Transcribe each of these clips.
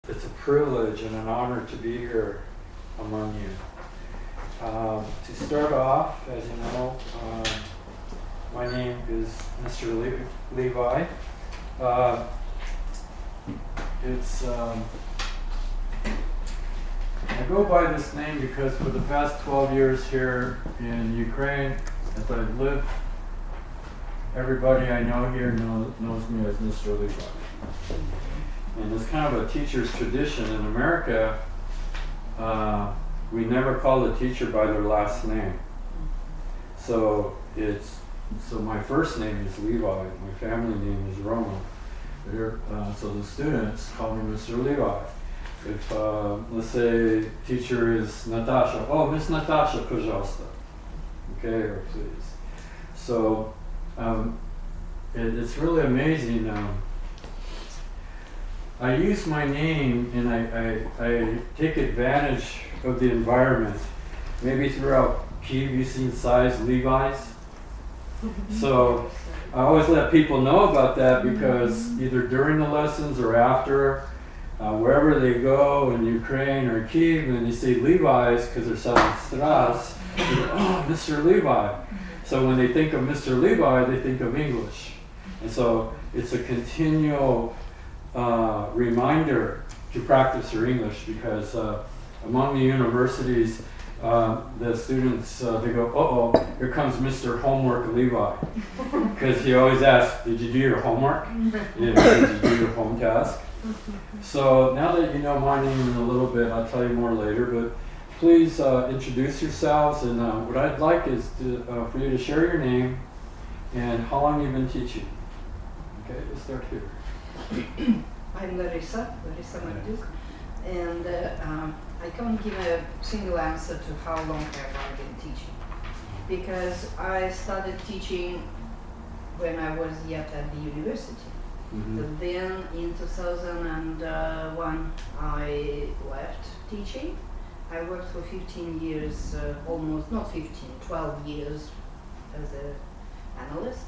It's a privilege and an honor to be here among you. To start off, as you know, my name is Mr. Levi. I go by this name because for the past 12 years here in Ukraine, as I've lived, everybody I know here knows me as Mr. Levi. And it's kind of a teacher's tradition. In America, we never call the teacher by their last name. So my first name is Levi, my family name is Roman. So the students call me Mr. Levi. If, let's say, teacher is Natasha, oh, Miss Natasha, пожалуйста. Okay, or please. So it's really amazing. I use my name and I take advantage of the environment. Maybe throughout Kyiv you've seen size Levi's. So I always let people know about that because either during the lessons or after, wherever they go in Ukraine or Kyiv and you see Levi's because they're selling strass, oh, Mr. Levi. So when they think of Mr. Levi, they think of English. And so it's a continual reminder to practice your English because among the universities, the students, they go, uh-oh, here comes Mr. Homework Levi. Because he always asks, did you do your homework? Did you do your home task? So now that you know my name in a little bit, I'll tell you more later, but please introduce yourselves, and what I'd like is for you to share your name and how long you've been teaching. Okay, let's start here. I'm Larissa Magduk, and I can't give a single answer to how long have I been teaching, because I started teaching when I was yet at the university. But then in 2001 I left teaching. I worked for 15 years, almost, not 15, 12 years as an analyst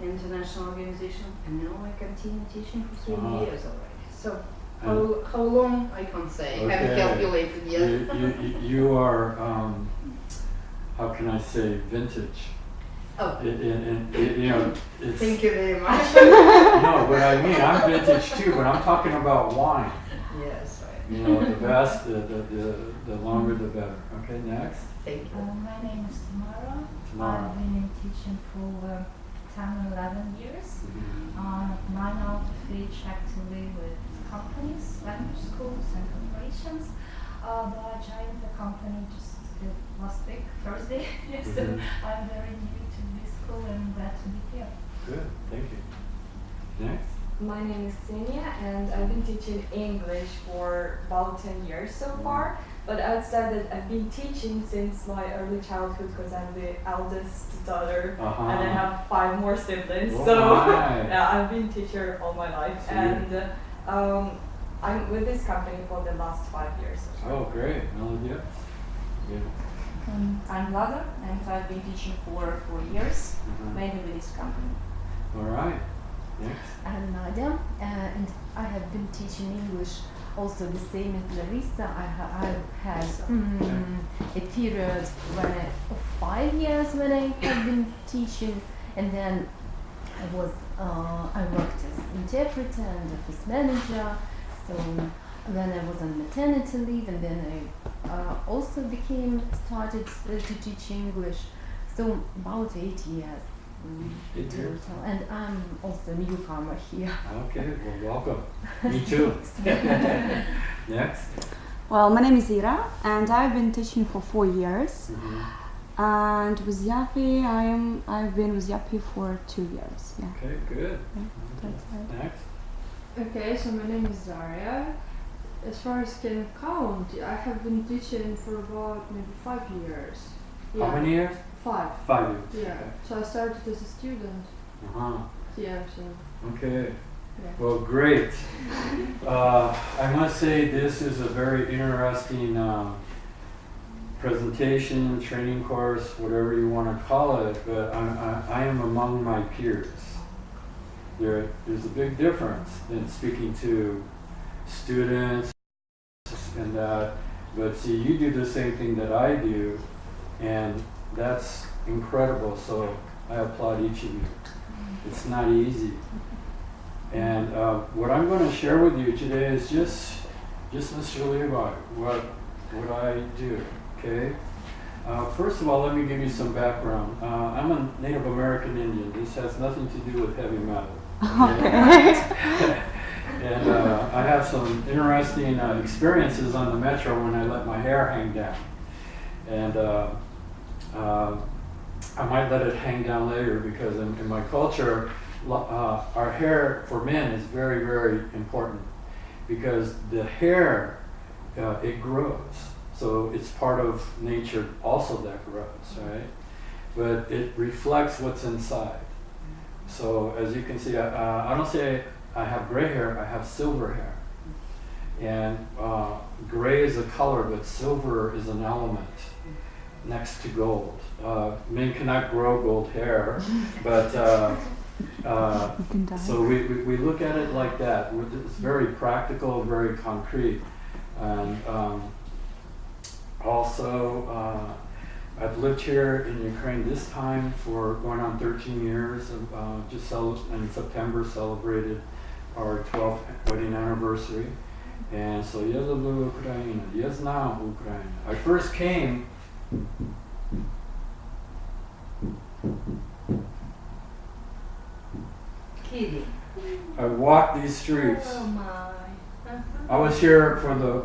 in international organization, and now I continue teaching for 3 years already. So how long I can't say. I haven't calculated yet. You are, how can I say, vintage. Oh. You know, thank you very much. No, but I mean, I'm vintage too, but I'm talking about wine. Yes, right. You know, the best, the longer the better. Okay, next. Thank you. My name is Tamara. Tamara. I've been teaching for 10 or 11 years. 9 out of which actually with companies, language schools and corporations. But I joined the company just last week, Thursday. So I'm very new to this school and glad to be here. Good, thank you. Next. My name is Xenia and I've been teaching English for about 10 years so far. But outside that, I've been teaching since my early childhood because I'm the eldest daughter and I have 5 more siblings. Yeah, I've been teacher all my life. And I'm with this company for the last 5 years. Oh, great. Melodia? Yeah. I'm Vlada and I've been teaching for 4 years, mainly with this company. All right. Next. I'm Nadia and I have been teaching English also the same as Larissa. I had a period of 5 years when I have been teaching, and then I worked as interpreter and office manager. So when I was on maternity leave, and then I also started to teach English. So about 8 years. And I'm also a newcomer here. Okay, well, welcome. Me too. Next. Well, my name is Ira, and I've been teaching for 4 years. And with Yapi, I've been with Yapi for 2 years. Yeah. Okay, good. Yeah, that's right. Next. Okay, so my name is Daria. As far as can count, I have been teaching for about maybe 5 years. Yeah. How many years? 5. 5 years. Yeah. Okay. So I started as a student. Yeah. So. Okay. Yeah. Well, great. I must say this is a very interesting presentation, training course, whatever you want to call it. But I am among my peers. There's a big difference in speaking to students and that. But see, you do the same thing that I do, and that's incredible. So I applaud each of you. It's not easy. And what I'm going to share with you today is just Mr. Levi, what I do, okay? First of all, let me give you some background. I'm a Native American Indian. This has nothing to do with heavy metal. Okay? And I have some interesting experiences on the metro when I let my hair hang down. And I might let it hang down later because in my culture, our hair for men is very, very important because the hair, it grows. So it's part of nature also that grows, right? But it reflects what's inside. So as you can see, I don't say I have gray hair, I have silver hair. And gray is a color, but silver is an element next to gold. Men cannot grow gold hair, but so we look at it like that. It's very practical, very concrete. And also, I've lived here in Ukraine this time for going on 13 years. Just in September celebrated our 12th wedding anniversary. And so, я люблю Украину, я знаю Украину. I first came Kidding. I walked these streets. Oh my. I was here for the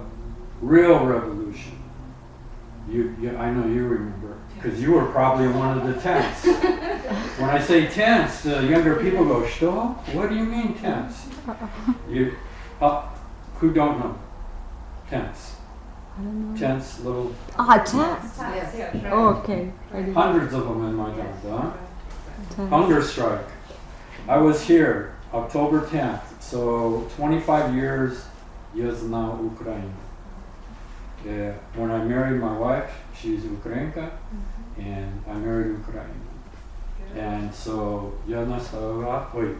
real revolution. I know you remember, because you were probably in one of the tents. When I say tents, the younger people go, "Что? What do you mean tents?" Who don't know? Tents. I don't know. Tents, little Tents. Yes. Oh, okay. I didn't- hundreds of them in my town, huh? Tents. Hunger strike. I was here October 10th, so 25 years, я знал Украину. When I married my wife, she's Ukrainka, and I married Ukraine. And so я настоящий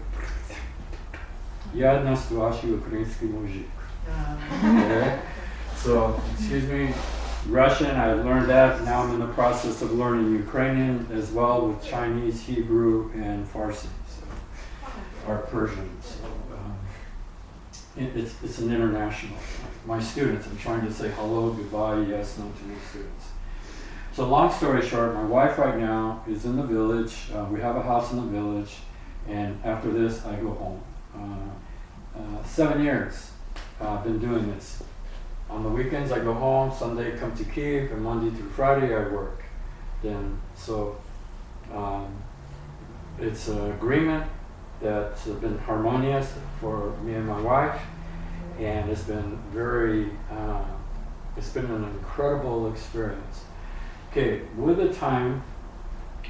украинский мужик. Okay? So, excuse me, Russian, I learned that. Now I'm in the process of learning Ukrainian as well with Chinese, Hebrew, and Farsi, or Persian. So, it's an international thing. My students, I'm trying to say hello, goodbye, yes, no to my students. So long story short, my wife right now is in the village. We have a house in the village, and after this, I go home. 7 years I've been doing this. On the weekends, I go home. Sunday, come to Kiev, and Monday through Friday, I work. Then, so it's an agreement that's been harmonious for me and my wife, and it's been it's been an incredible experience. Okay, with the time,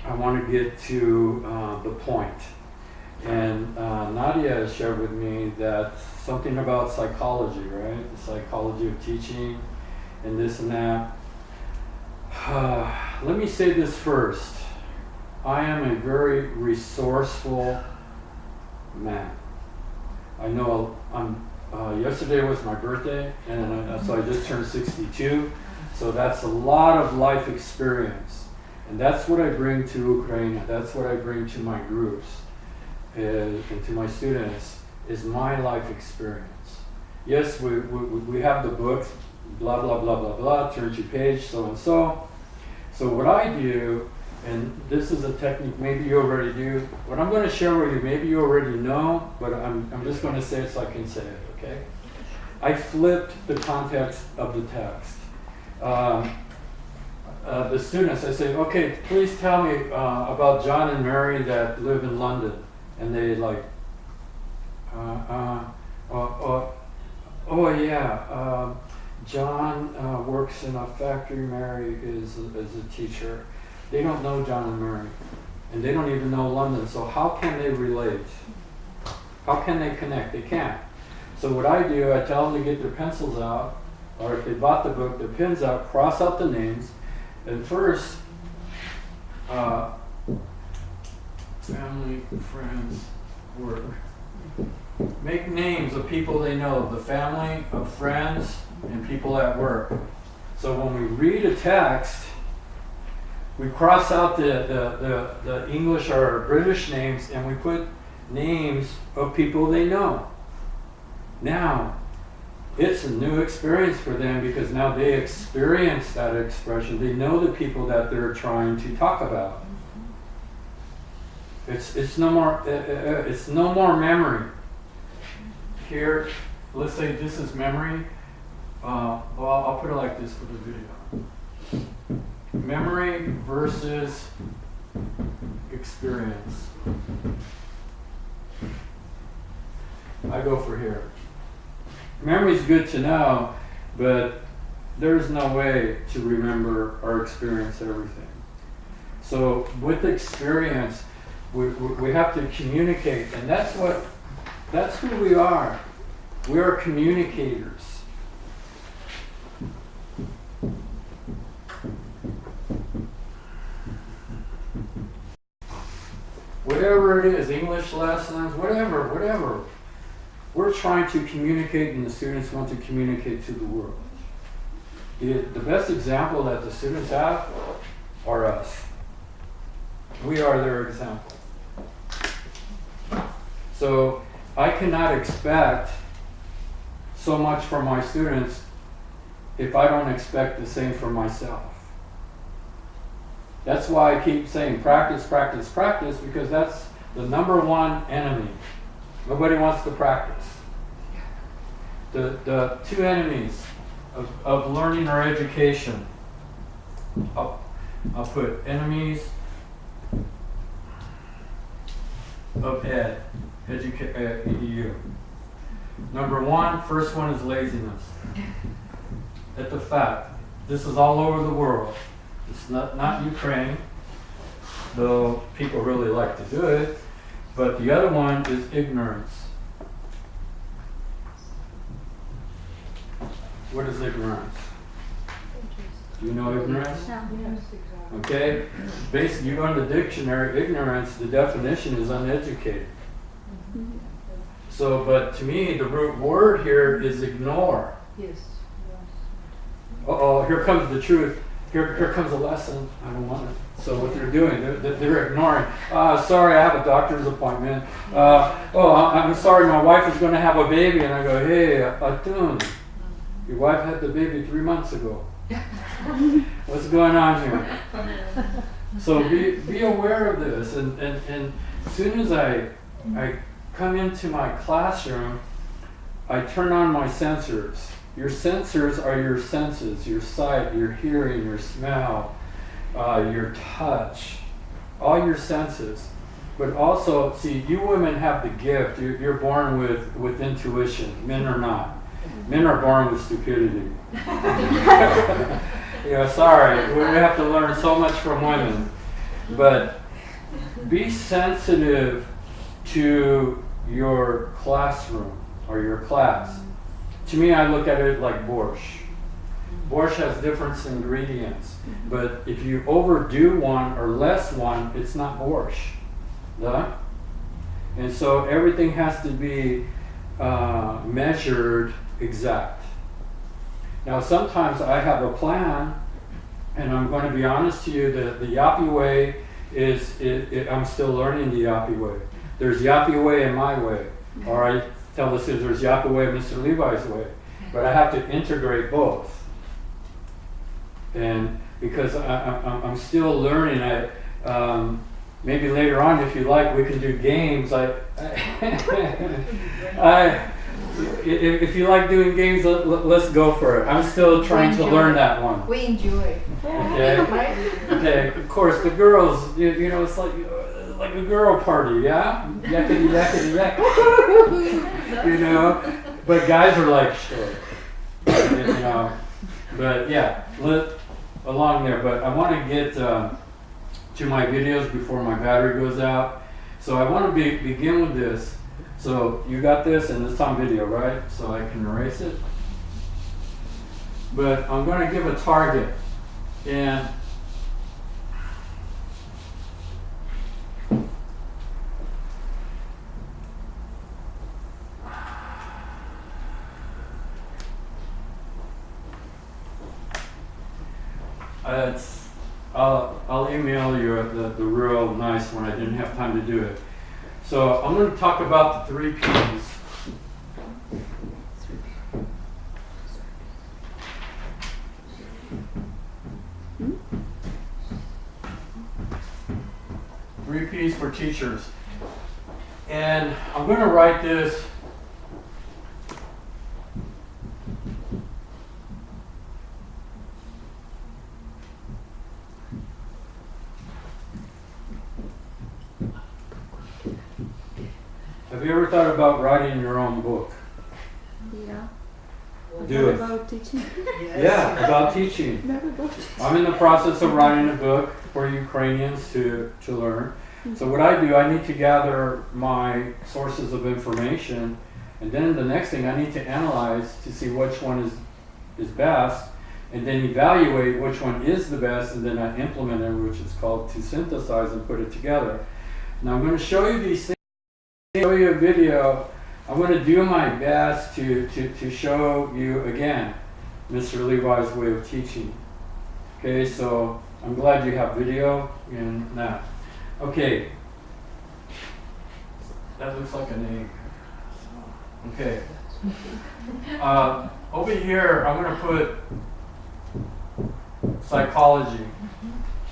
I want to get to the point. And Nadia shared with me that something about psychology, right? The psychology of teaching and this and that. Let me say this first. I am a very resourceful man. I know yesterday was my birthday, and so I just turned 62. So that's a lot of life experience. And that's what I bring to Ukraine. That's what I bring to my groups and to my students is my life experience. Yes, we have the book, blah, blah, blah, blah, blah, turn to page, so and so. So what I do, and this is a technique maybe you already do, what I'm going to share with you, maybe you already know, but I'm just going to say it so I can say it, okay? I flipped the context of the text. The students, I say, okay, please tell me about John and Mary that live in London. And they like, oh yeah, John works in a factory, Mary is a teacher. They don't know John and Mary, and they don't even know London, so how can they relate? How can they connect? They can't. So what I do, I tell them to get their pencils out, or if they bought the book, their pens out, cross out the names, and first, family, friends, work. Make names of people they know, the family, of friends, and people at work. So when we read a text, we cross out the English or British names and we put names of people they know. Now, it's a new experience for them because now they experience that expression. They know the people that they're trying to talk about. It's no more memory. Here, let's say this is memory. Well, I'll put it like this for the video. Memory versus experience. I go for here. Memory is good to know, but there's no way to remember or experience everything. So with experience, we have to communicate, and that's who we are. We are communicators. Whatever it is, English lessons, whatever. We're trying to communicate, and the students want to communicate to the world. The best example that the students have are us. We are their example. So I cannot expect so much from my students if I don't expect the same from myself. That's why I keep saying practice, practice, practice, because that's the number one enemy. Nobody wants to practice. The two enemies of learning or education, I'll put enemies of edu. Number one, first one is laziness. That's a fact. This is all over the world. It's not Ukraine, though people really like to do it. But the other one is ignorance. What is ignorance? Do you know ignorance? Okay? Basically, you go in the dictionary, ignorance, the definition is uneducated. So, but to me, the root word here is ignore. Yes. Uh-oh, here comes the truth. Here comes a lesson. I don't want it. So what they're doing, they're ignoring. Sorry, I have a doctor's appointment. I'm sorry, my wife is going to have a baby. And I go, hey, Atun, your wife had the baby 3 months ago. What's going on here? So be aware of this. And as soon as I come into my classroom, I turn on my sensors. Your sensors are your senses, your sight, your hearing, your smell, your touch, all your senses. But also, see, you women have the gift. You're born with intuition. Men are not. Men are born with stupidity. Sorry, we have to learn so much from women. But be sensitive to your classroom or your class. To me, I look at it like borscht. Borscht has different ingredients, but if you overdo one or less one, it's not borscht. Duh? And so everything has to be measured exact. Now, sometimes I have a plan, and I'm going to be honest to you that the Yapi way I'm still learning the Yapi way. There's Yapi way and my way. All right? Tell the students there's Yapi way and Mr. Levi's way. But I have to integrate both. And because I'm still learning, maybe later on, if you like, we can do games. If you like doing games, let's go for it. I'm still trying to learn that one. We enjoy. Okay. Okay. Of course, the girls, it's like a girl party, yeah? Yakety, yakety, yak. But guys are like, sure. But yeah, along there. But I want to get to my videos before my battery goes out. So I want to begin with this. So you got this, and it's on video, right? So I can erase it. But I'm going to give a target. And I'll email you the real nice one. I didn't have time to do it. So I'm going to talk about the 3 P's. Three P's for teachers. And I'm going to write this. Have you ever thought about writing your own book? Yeah. Do it. About teaching. Yeah, about teaching. Never about teaching. I'm in the process of writing a book for Ukrainians to learn. So what I do, I need to gather my sources of information, and then the next thing I need to analyze to see which one is best, and then evaluate which one is the best, and then I implement it, which is called to synthesize and put it together. Now I'm going to show you these things, show you a video. I'm going to do my best to show you again Mr. Levi's way of teaching. Okay, so I'm glad you have video in that. Okay, that looks like an egg. Okay, over here I'm going to put psychology.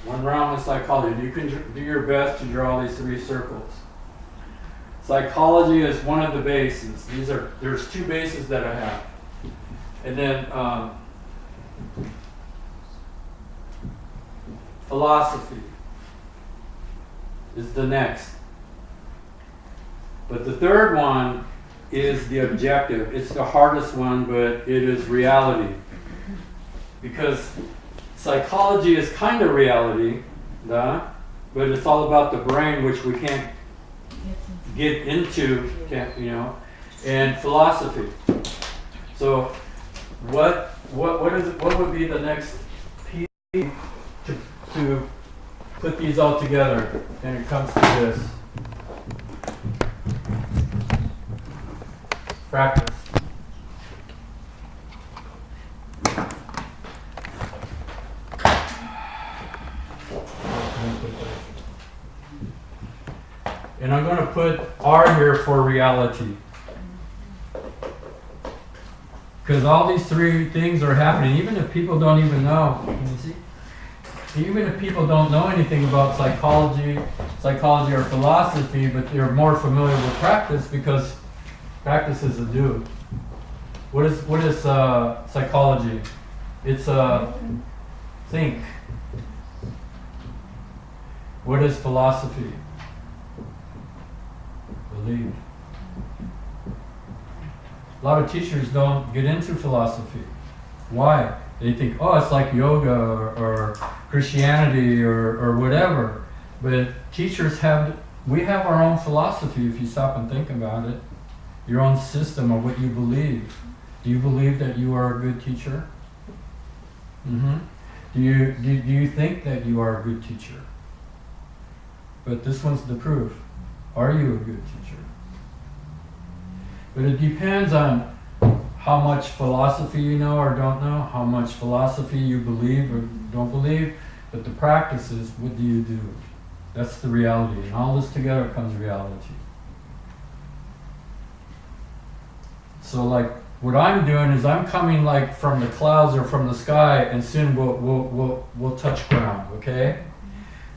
One round of psychology. You can do your best to draw these 3 circles. Psychology is one of the bases. There's 2 bases that I have, and then philosophy is the next. But the third one is the objective. It's the hardest one, but it is reality. Because psychology is kind of reality, but it's all about the brain, which we can't get into, and philosophy. So what would be the next P to put these all together? And it comes to this. Practice. And I'm going to put R here for reality. Because all these 3 things are happening, even if people don't even know. Can you see? Even if people don't know anything about psychology or philosophy, but they're more familiar with practice because practice is a do. What is psychology? It's think. What is philosophy? Believe. A lot of teachers don't get into philosophy. Why? They think, oh, it's like yoga or Christianity or whatever. But teachers we have our own philosophy if you stop and think about it. Your own system of what you believe. Do you believe that you are a good teacher? Mm-hmm. Do you think that you are a good teacher? But this one's the proof. Are you a good teacher? But it depends on how much philosophy you know or don't know, how much philosophy you believe or don't believe, but the practice is, what do you do? That's the reality, and all this together comes reality. So like, what I'm doing is I'm coming like from the clouds or from the sky, and soon we'll touch ground, okay?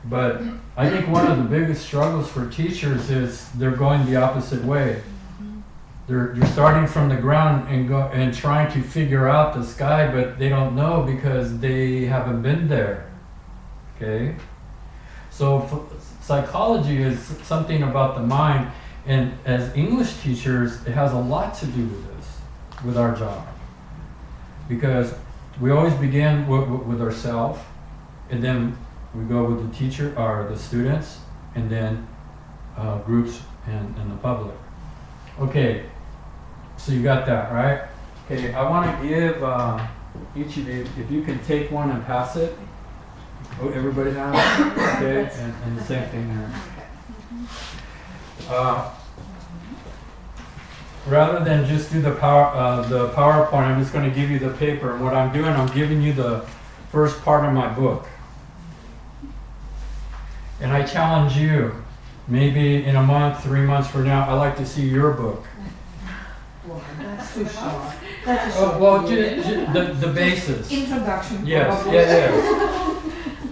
But I think one of the biggest struggles for teachers is they're going the opposite way. They're starting from the ground and trying to figure out the sky, but they don't know because they haven't been there. Okay? So psychology is something about the mind, and as English teachers, it has a lot to do with this, with our job. Because we always begin with ourselves, and then we go with the teacher or the students, and then groups and the public. Okay, so you got that, right? Okay, I want to give each of you, if you can take one and pass it. Oh, everybody has it? Okay, and the same thing there. Rather than just do the PowerPoint, I'm just going to give you the paper. And what I'm doing, I'm giving you the first part of my book. And I challenge you, maybe in a month, 3 months from now, I'd like to see your book. Well, that's too short. That's a Oh, short well, period. the basis. Introduction. Yes, probably.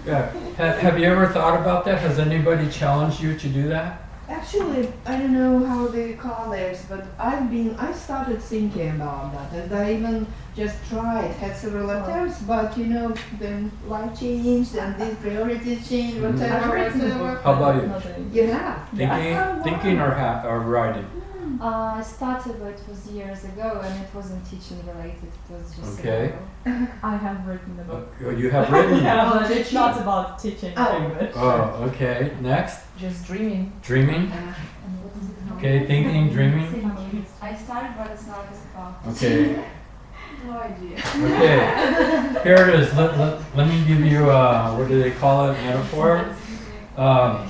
yeah. Have you ever thought about that? Has anybody challenged you to do that? Actually, I don't know how they call it, but I started thinking about that, and I even just tried, had several attempts, but you know, then life changed and these priorities changed, Mhm. whatever, I've written the whatever. book, How about but you? it's not a- You have? Thinking or writing? I started, but it was years ago, and it wasn't teaching related. It was just Okay. I have written the book. You have written it. Yeah, but it's not about teaching Oh. English. Oh, okay. Next, Just dreaming. dreaming. And what is it called? Okay, thinking, dreaming. I started, but it's not about. Okay, No idea. okay. Here it is. Let me give you what do they call it? Metaphor.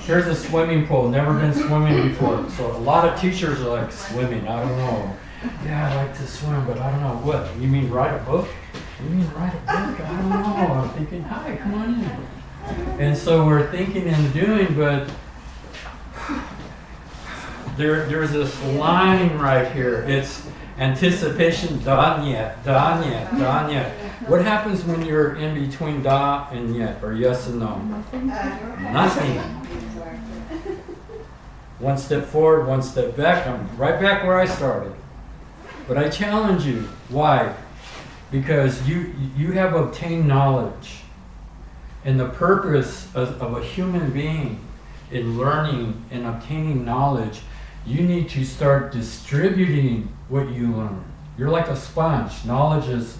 Here's a swimming pool. Never been swimming before. So a lot of teachers are like, swimming. I don't know. Yeah, I like to swim, but I don't know what. You mean write a book? You mean write a book? I don't know. I'm thinking, hi, come on in. And so we're thinking and doing, but there's this line right here. It's anticipation, da yet, da yet, da yet. What happens when you're in between da and yet, or yes and no? Nothing. One step forward, one step back. I'm right back where I started. But I challenge you. Why? Because you have obtained knowledge. And the purpose of a human being in learning and obtaining knowledge, you need to start distributing what you learn. You're like a sponge. Knowledge is,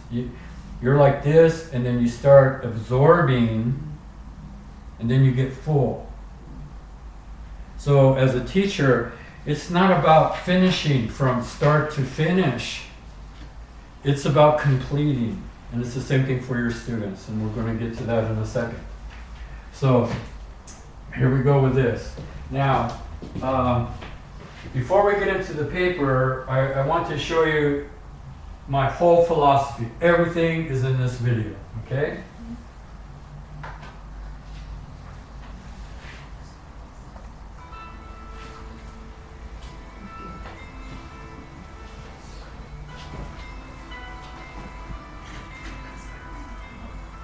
you're like this, and then you start absorbing, and then you get full. So as a teacher, it's not about finishing from start to finish. It's about completing. And it's the same thing for your students, and we're going to get to that in a second. So here we go with this. Now, before we get into the paper, I want to show you my whole philosophy. Everything is in this video, okay?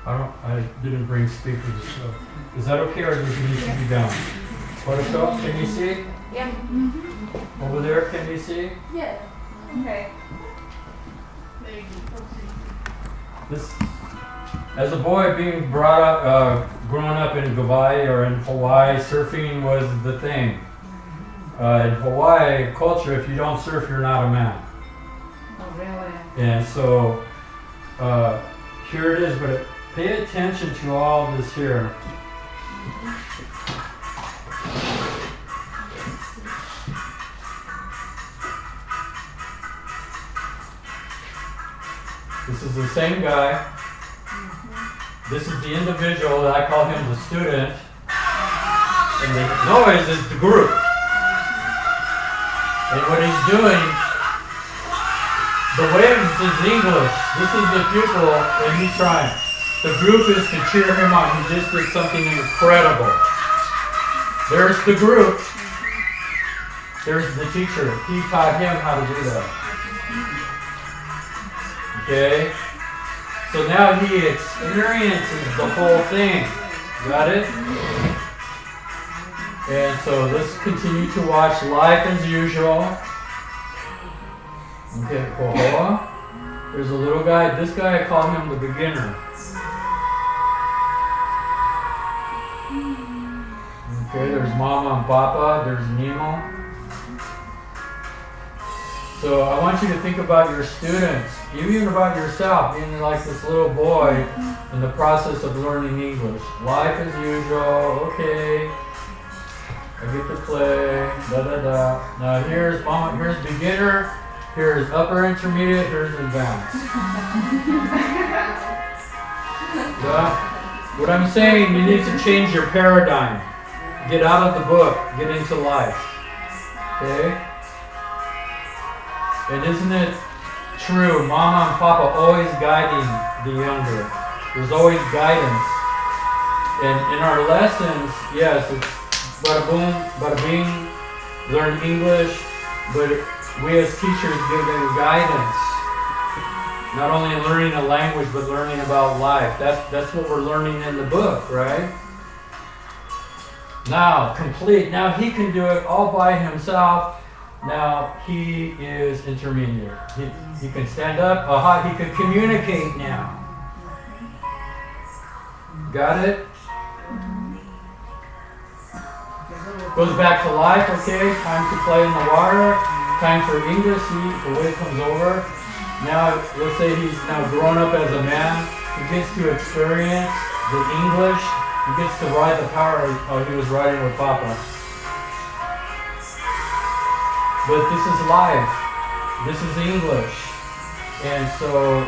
I didn't bring speakers, so is that okay, or does it need to be down? Photoshop, can you see? Yeah. Over there, can you see? Yeah. Okay. This, as a boy being brought up, growing up in Hawaii or in Hawaii, surfing was the thing. In Hawaii culture, if you don't surf, you're not a man. Oh, really? And so here it is, but pay attention to all this here. This is the same guy. This is the individual that I call him the student. And the noise is the group. And what he's doing, the waves is English. This is the pupil, and he's trying. The group is to cheer him on. He just did something incredible. There's the group. There's the teacher. He taught him how to do that. Okay? So now he experiences the whole thing. Got it? And so let's continue to watch Life as Usual. Okay, Kohoa. There's a little guy. This guy, I call him the beginner. Okay, there's Mama and Papa. There's Nemo. So I want you to think about your students, even about yourself, being like this little boy in the process of learning English. Life as usual. Okay. I get to play. Da da da. Now here's Mama. Here's beginner. Here's upper intermediate. Here's advanced. Yeah. What I'm saying, you need to change your paradigm. Get out of the book. Get into life. Okay? And isn't it true, Mama and Papa always guiding the younger? There's always guidance. And in our lessons, yes, it's bada boom, bada bing, learn English, but we as teachers give them guidance. Not only learning a language, but learning about life. That's what we're learning in the book, right? Now, complete. Now he can do it all by himself. Now he is intermediate. He can stand up. Aha, he can communicate now. Got it? Goes back to life, okay? Time to play in the water. Time for English. See, the wave comes over. Now, let's say he's now grown up as a man. He gets to experience the English. He gets to ride the power he was riding with Papa. But this is life. This is English. And so,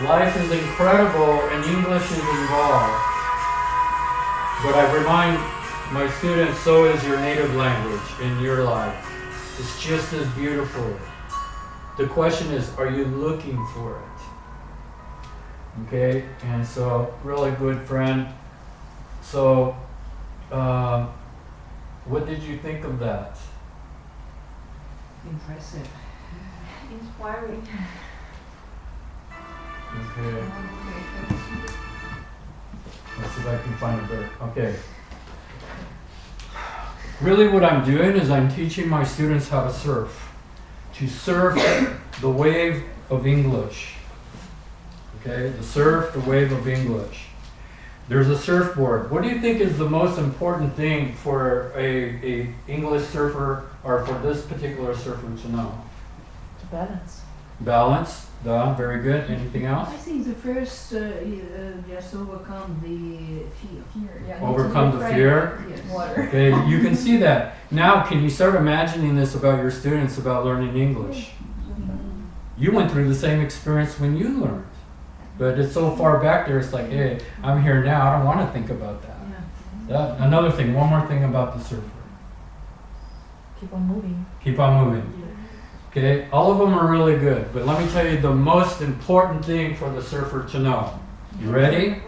life is incredible and English is involved. But I remind my students, so is your native language in your life. It's just as beautiful. The question is, are you looking for it? Okay, and so, really good friend. So, what did you think of that? Impressive. Inspiring. Okay. Let's see if I can find it better. Okay. Really what I'm doing is I'm teaching my students how to surf. To surf the wave of English. Okay, the surf, the wave of English. There's a surfboard. What do you think is the most important thing for a English surfer or for this particular surfer to know? To balance. Balance. Duh, very good. Anything else? I think the first just overcome the fear. Yeah, Overcome the fear. Yes. Water. Okay, you can see that. Now, can you start imagining this about your students about learning English? You went through the same experience when you learned. But it's so far back there, it's like, hey, I'm here now, I don't want to think about that. Yeah. Another thing, one more thing about the surfer. Keep on moving. Keep on moving. Okay, all of them are really good, but let me tell you the most important thing for the surfer to know. You ready?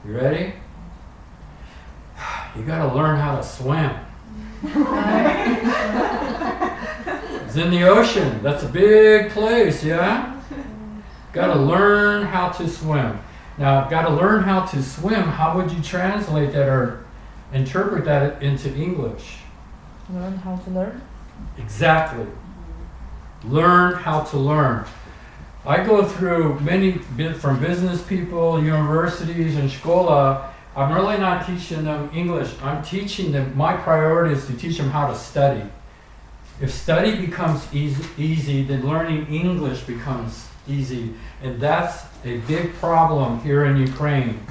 You ready? You gotta learn how to swim. It's in the ocean. That's a big place, yeah? Gotta learn how to swim. Now, gotta learn how to swim. How would you translate that or interpret that into English? Learn how to learn. Exactly. Learn how to learn. I go through many, from business people, universities, and Schola. I'm really not teaching them English. I'm teaching them, my priority is to teach them how to study. If study becomes easy, then learning English becomes easy. And that's a big problem here in Ukraine.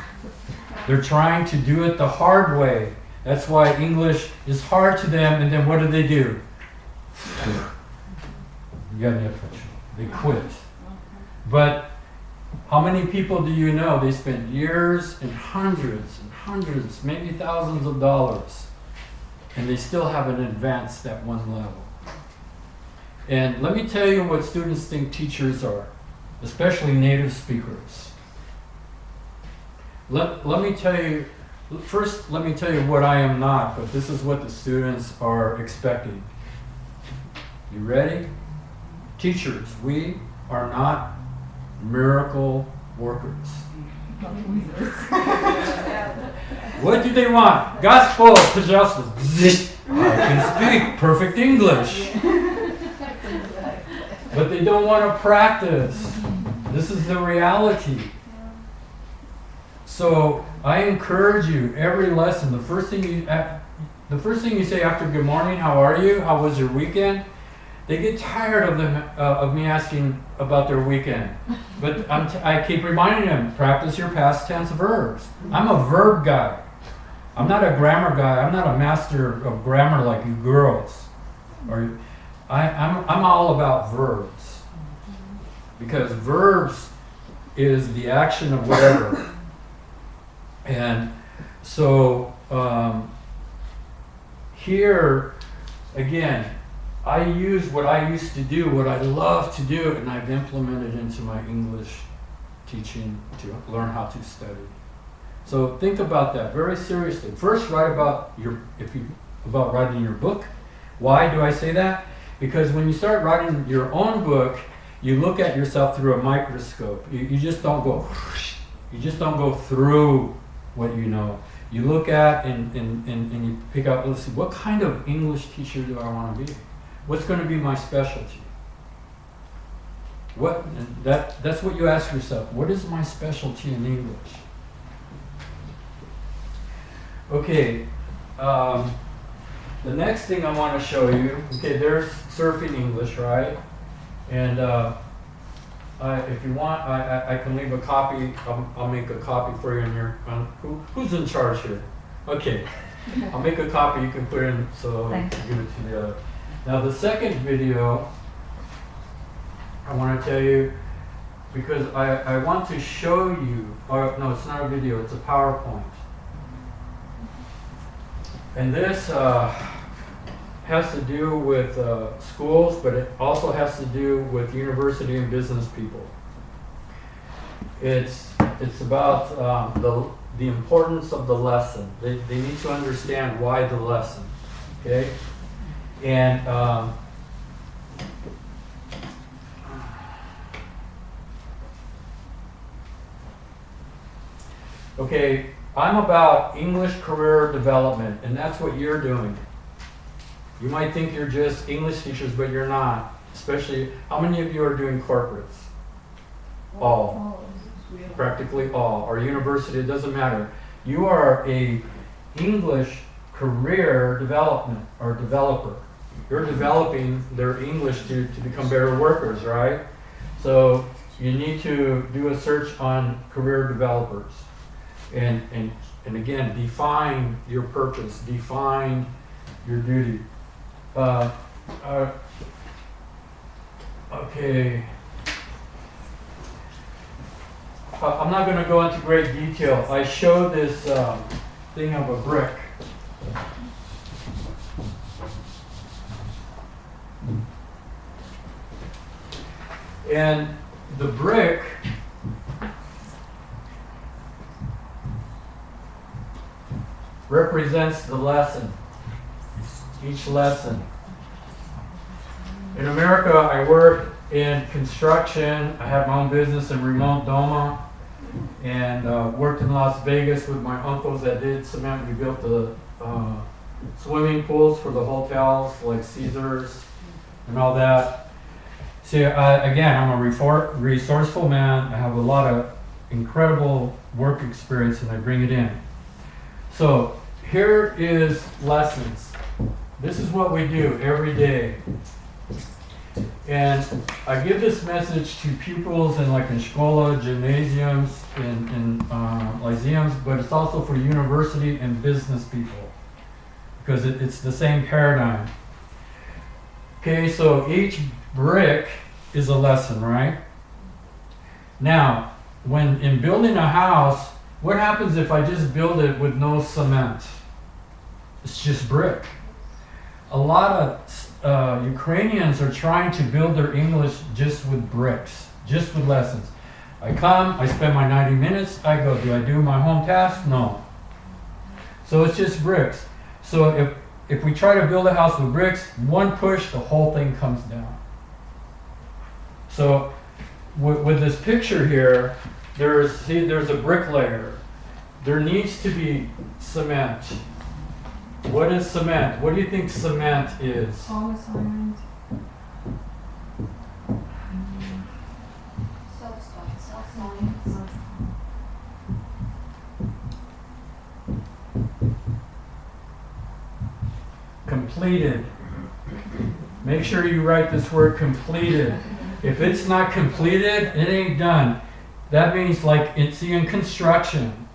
They're trying to do it the hard way. That's why English is hard to them, and then what do? They quit. But how many people do you know? They spend years and hundreds, maybe thousands of dollars, and they still haven't advanced at one level. And let me tell you what students think teachers are, especially native speakers. Let me tell you, first let me tell you what I am not, but this is what the students are expecting. You ready? Teachers, we are not miracle workers. What do they want? Gospel, пожалуйста. I can speak perfect English. But they don't want to practice. This is the reality. So I encourage you, every lesson, the first thing you say after good morning, how are you? How was your weekend? They get tired of me asking about their weekend. But I keep reminding them, practice your past tense verbs. I'm a verb guy. I'm not a grammar guy. I'm not a master of grammar like you girls. I'm all about verbs. Because verbs is the action of whatever. And so here, again, I use what I used to do, what I love to do, and I've implemented into my English teaching to learn how to study. So think about that very seriously. First, write about about writing your book. Why do I say that? Because when you start writing your own book, you look at yourself through a microscope. You just don't go. You just don't go through what you know. You look at and you pick out. Let's see, what kind of English teacher do I want to be? What's going to be my specialty? That's what you ask yourself. What is my specialty in English? Okay, the next thing I want to show you, okay, there's Surfing English, right? And if you want, I can leave a copy. I'll make a copy for you in your, who's in charge here? Okay, I'll make a copy you can put in, so give it to the other. Now the second video, I want to tell you, because I want to show you, or no, it's not a video, it's a PowerPoint. And this has to do with schools, but it also has to do with university and business people. It's about the importance of the lesson. They need to understand why the lesson, okay? And okay, I'm about English career development, and that's what you're doing. You might think you're just English teachers, but you're not. Especially, how many of you are doing corporates? All. Practically all. Or university, it doesn't matter. You are a English career development or developer. You're developing their English to become better workers, right? So you need to do a search on career developers. And again, define your purpose, define your duty. Okay. I'm not going to go into great detail. I showed this thing of a brick. And the brick represents the lesson, each lesson. In America, I work in construction. I have my own business in remote Doma, and worked in Las Vegas with my uncles that did cement. We built the swimming pools for the hotels like Caesars and all that. See, again, I'm a resourceful man. I have a lot of incredible work experience, and I bring it in. So here is lessons. This is what we do every day. And I give this message to pupils in Škola, gymnasiums, in lyceums, but it's also for university and business people, because it's the same paradigm. Okay, so each brick is a lesson, right? Now, when in building a house, what happens if I just build it with no cement? It's just brick. A lot of Ukrainians are trying to build their English just with bricks, just with lessons. I come, I spend my 90 minutes, I go, do I do my home task? No. So it's just bricks. So if we try to build a house with bricks, one push, the whole thing comes down. So with this picture here, there's a bricklayer. There needs to be cement. What is cement? What do you think cement is? Cement. Completed. Make sure you write this word completed. If it's not completed, it ain't done. That means in construction,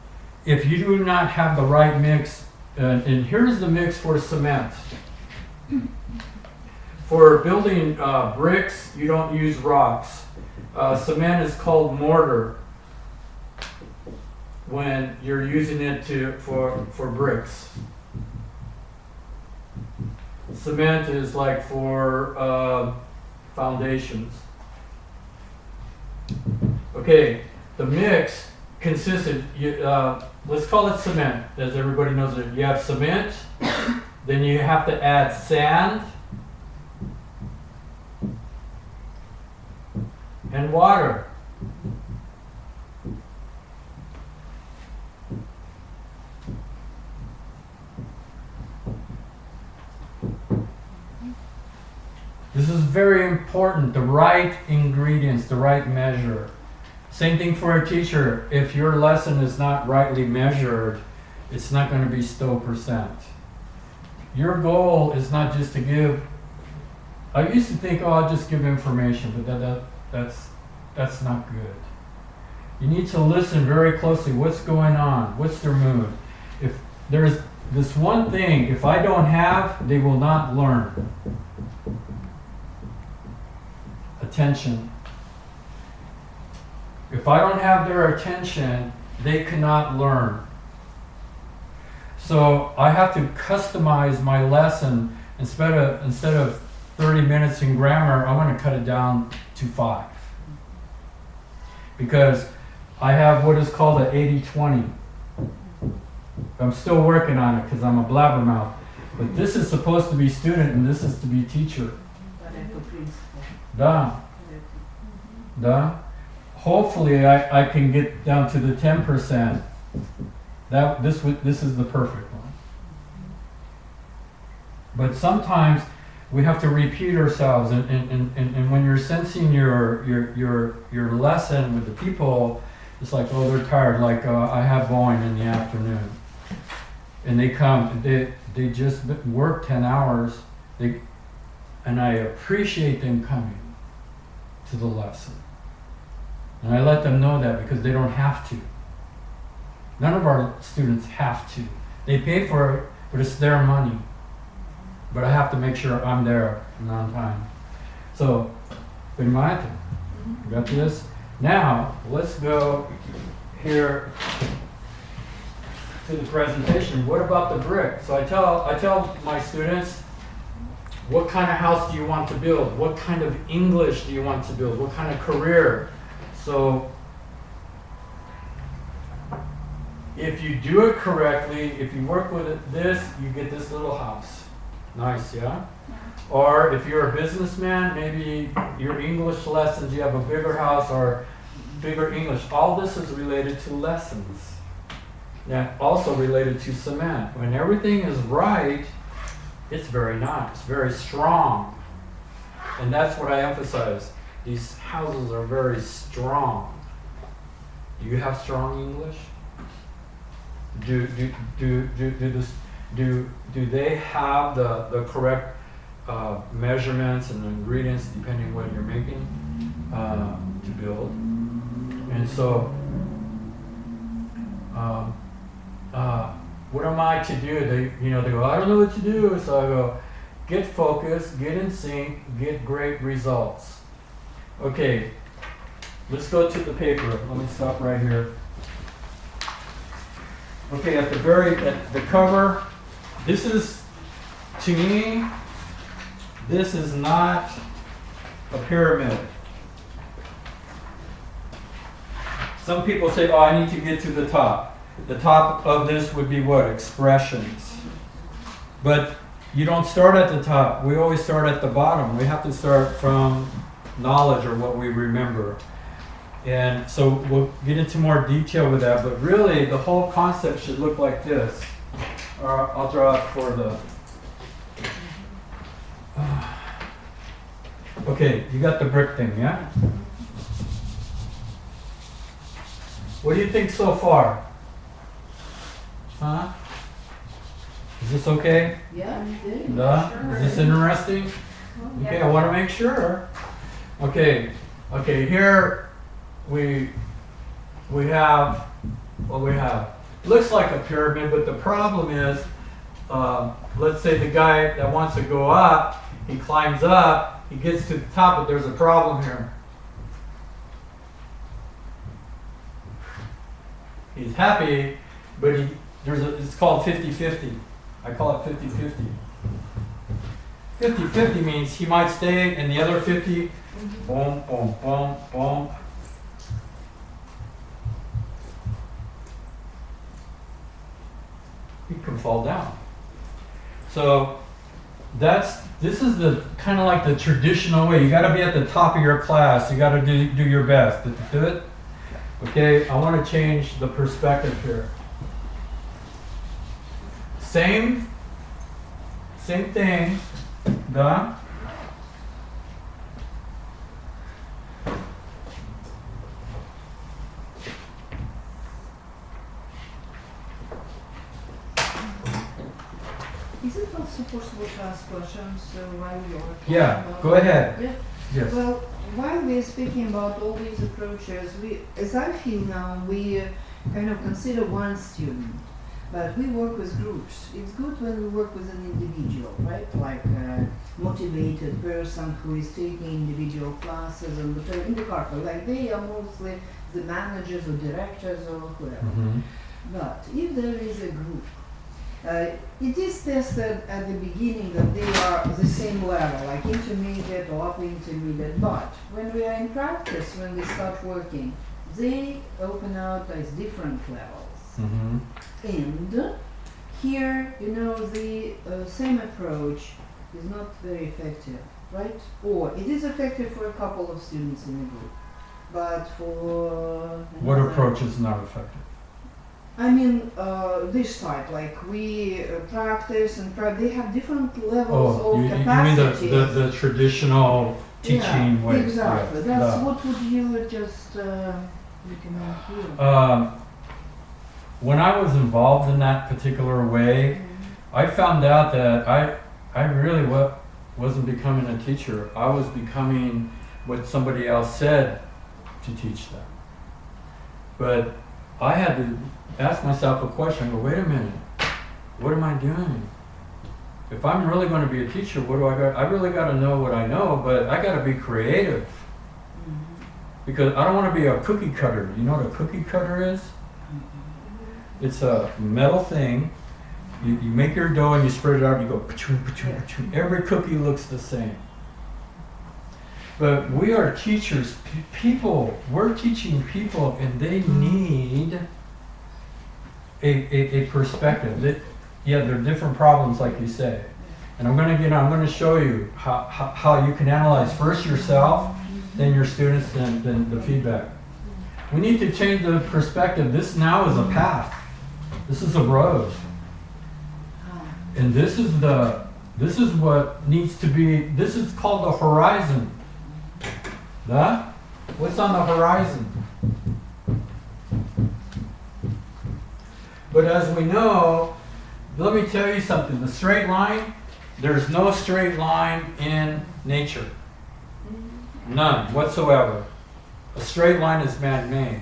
if you do not have the right mix, and here's the mix for cement. For building bricks, you don't use rocks. Cement is called mortar when you're using it for bricks. Cement is for foundations. Okay, the mix consisted, let's call it cement, as everybody knows it. You have cement, then you have to add sand and water. This is very important, the right ingredients, the right measure. Same thing for a teacher. If your lesson is not rightly measured, it's not going to be still percent. Your goal is not just to give. I used to think, oh, I'll just give information, but that's not good. You need to listen very closely. What's going on? What's their mood? If there's this one thing, if I don't have, they will not learn. Attention. If I don't have their attention, they cannot learn. So I have to customize my lesson. Instead of 30 minutes in grammar, I want to cut it down to 5. Because I have what is called an 80-20. I'm still working on it because I'm a blabbermouth. But this is supposed to be student and this is to be teacher. Da. Hopefully I can get down to the 10%. This is the perfect one. But sometimes we have to repeat ourselves, and when you're sensing your lesson with the people, it's like, oh, they're tired. Like I have Boeing in the afternoon, and they come. They just work 10 hours. And I appreciate them coming to the lesson. And I let them know that because they don't have to. None of our students have to. They pay for it, but it's their money. But I have to make sure I'm there and on time. So, Benmaite, you got this? Now, let's go here to the presentation. What about the brick? So I tell my students, what kind of house do you want to build? What kind of English do you want to build? What kind of career? So if you do it correctly, if you work with this, you get this little house. Nice, yeah? Or if you're a businessman, maybe your English lessons, you have a bigger house or bigger English. All this is related to lessons. And also related to cement. When everything is right, it's very nice, very strong. And that's what I emphasize. These houses are very strong. Do you have strong English? Do they have the correct measurements and ingredients depending what you're making to build? And so, what am I to do? They go, I don't know what to do. So I go, get focused, get in sync, get great results. Okay, let's go to the paper. Let me stop right here. Okay, at the cover, this is, to me, this is not a pyramid. Some people say, oh, I need to get to the top. The top of this would be what? Expressions. But you don't start at the top. We always start at the bottom. We have to start from knowledge or what we remember. And so we'll get into more detail with that, but really the whole concept should look like this. I'll draw it for the... Okay, you got the brick thing, yeah? What do you think so far? Huh? Is this okay? Yeah, Is this interesting? Okay, I want to make sure. Okay, here we have what we have. Looks like a pyramid, but the problem is, let's say the guy that wants to go up, he climbs up, he gets to the top, but there's a problem here. He's happy, but it's called 50-50. I call it 50-50. 50-50 means he might stay and the other 50, boom, boom, boom, boom. he can fall down. So this is the kind of like the traditional way. You got to be at the top of your class. You got to do your best. Do it. Okay, I want to change the perspective here. Same thing. Done. Is it also possible to ask questions while you're talking Yeah, about go ahead. Yeah. Yes. Well, while we're speaking about all these approaches, as I feel now, we kind of consider one student, but we work with groups. It's good when we work with an individual, right? Like a motivated person who is taking individual classes and in the corporate, like they are mostly the managers or directors or whoever. Mm-hmm. But if there is a group, it is tested at the beginning that they are the same level, like intermediate or upper intermediate, but when we are in practice, when they start working, they open out as different levels. Mm-hmm. And here, the same approach is not very effective, right? Or it is effective for a couple of students in a group, but for What another- approach is not effective? I mean, this type, like we practice and they have different levels Oh, of you mean capacity. the traditional teaching yeah, ways? Exactly. Yes. That's The- what would you just recommend here? When I was involved in that particular way, I found out that I really wasn't becoming a teacher. I was becoming what somebody else said to teach them. But I had to ask myself a question. I go, wait a minute, what am I doing? If I'm really going to be a teacher, what do I got? I really got to know what I know, but I got to be creative. Because I don't want to be a cookie cutter. You know what a cookie cutter is? It's a metal thing. You make your dough and you spread it out and you go pa-choom, pa-choom, pa-choom. Every cookie looks the same. But we are teachers, people, we're teaching people and they need a perspective. They're different problems like you say. And I'm gonna show you how you can analyze first yourself, then your students, then the feedback. We need to change the perspective. This now is a path. This is a road. And this is what needs to be, this is called the horizon. What's on the horizon? But as we know, let me tell you something, the straight line, there's no straight line in nature. None whatsoever. A straight line is man-made.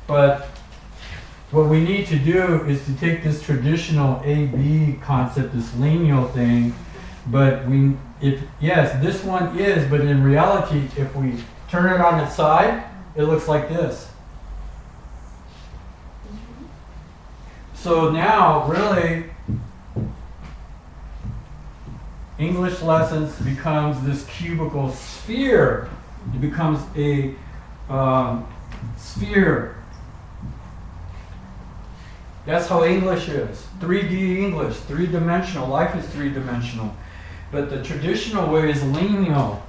But what we need to do is to take this traditional A-B concept, this lineal thing, but this one is, but in reality, if we turn it on its side, it looks like this. So now, really, English lessons becomes this cubical sphere. It becomes a sphere. That's how English is. 3D English, three-dimensional. Life is three-dimensional. But the traditional way is lineal.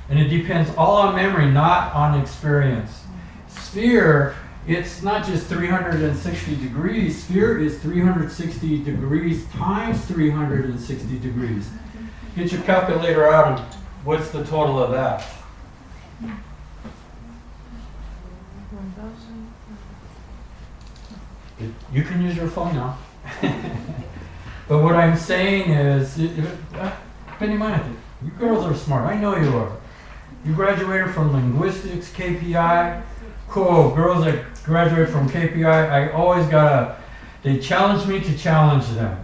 And it depends all on memory, not on experience. Sphere, it's not just 360 degrees. Sphere is 360 degrees times 360 degrees. Get your calculator out and what's the total of that? You can use your phone now. But what I'm saying is, Penny Manatee, you girls are smart. I know you are. You graduated from linguistics, KPI. Cool. Girls that graduate from KPI, I always they challenge me to challenge them.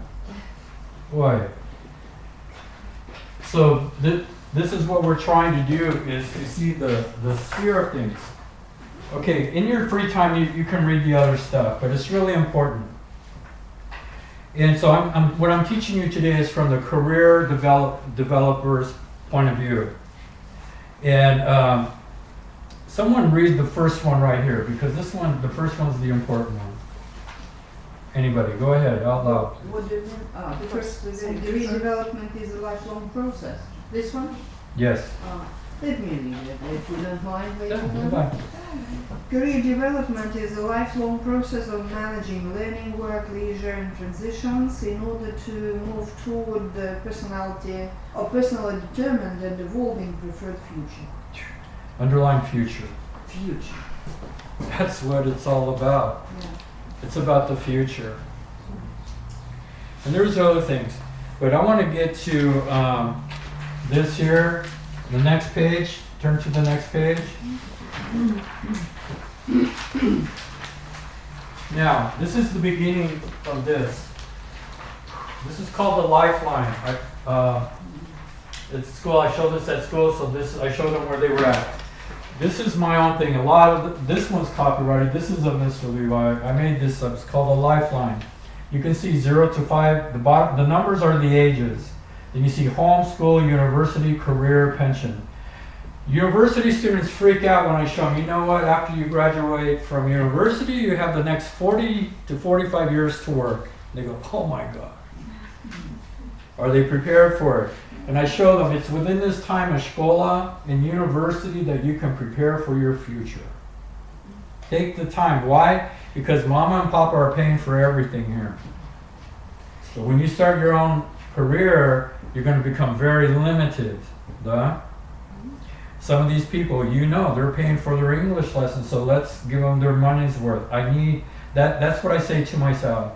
Boy. So this is what we're trying to do, is to see the sphere of things. Okay, in your free time, you can read the other stuff, but it's really important. And so what I'm teaching you today is from the career developer's point of view. And someone read the first one right here, because the first one's the important one. Anybody, go ahead, out loud. What do you mean? The first, the career development is a lifelong process. This one? Yes. Let me read it, if you don't mind. Yeah, waiting you're for me. fine. Career development is a lifelong process of managing learning, work, leisure, and transitions in order to move toward the personality or personally determined and evolving preferred future. Underline future. Future. That's what it's all about. Yeah. It's about the future. And there's other things. But I want to get to this here, the next page. Turn to the next page. Now, this is the beginning of this. This is called the lifeline. At school, I showed this at school, so I showed them where they were at. This is my own thing. A lot of this one's copyrighted. This is of Mr. Levi. I made this up. It's called a lifeline. You can see 0 to 5. The numbers are the ages. Then you see home, school, university, career, pension. University students freak out when I show them, you know what, after you graduate from university, you have the next 40 to 45 years to work. They go, oh my God. Are they prepared for it? And I show them it's within this time of Shkola and university that you can prepare for your future. Take the time. Why? Because Mama and Papa are paying for everything here. So when you start your own career, you're going to become very limited. Duh. Some of these people, you know, they're paying for their English lessons, so let's give them their money's worth. I need that. That's what I say to myself.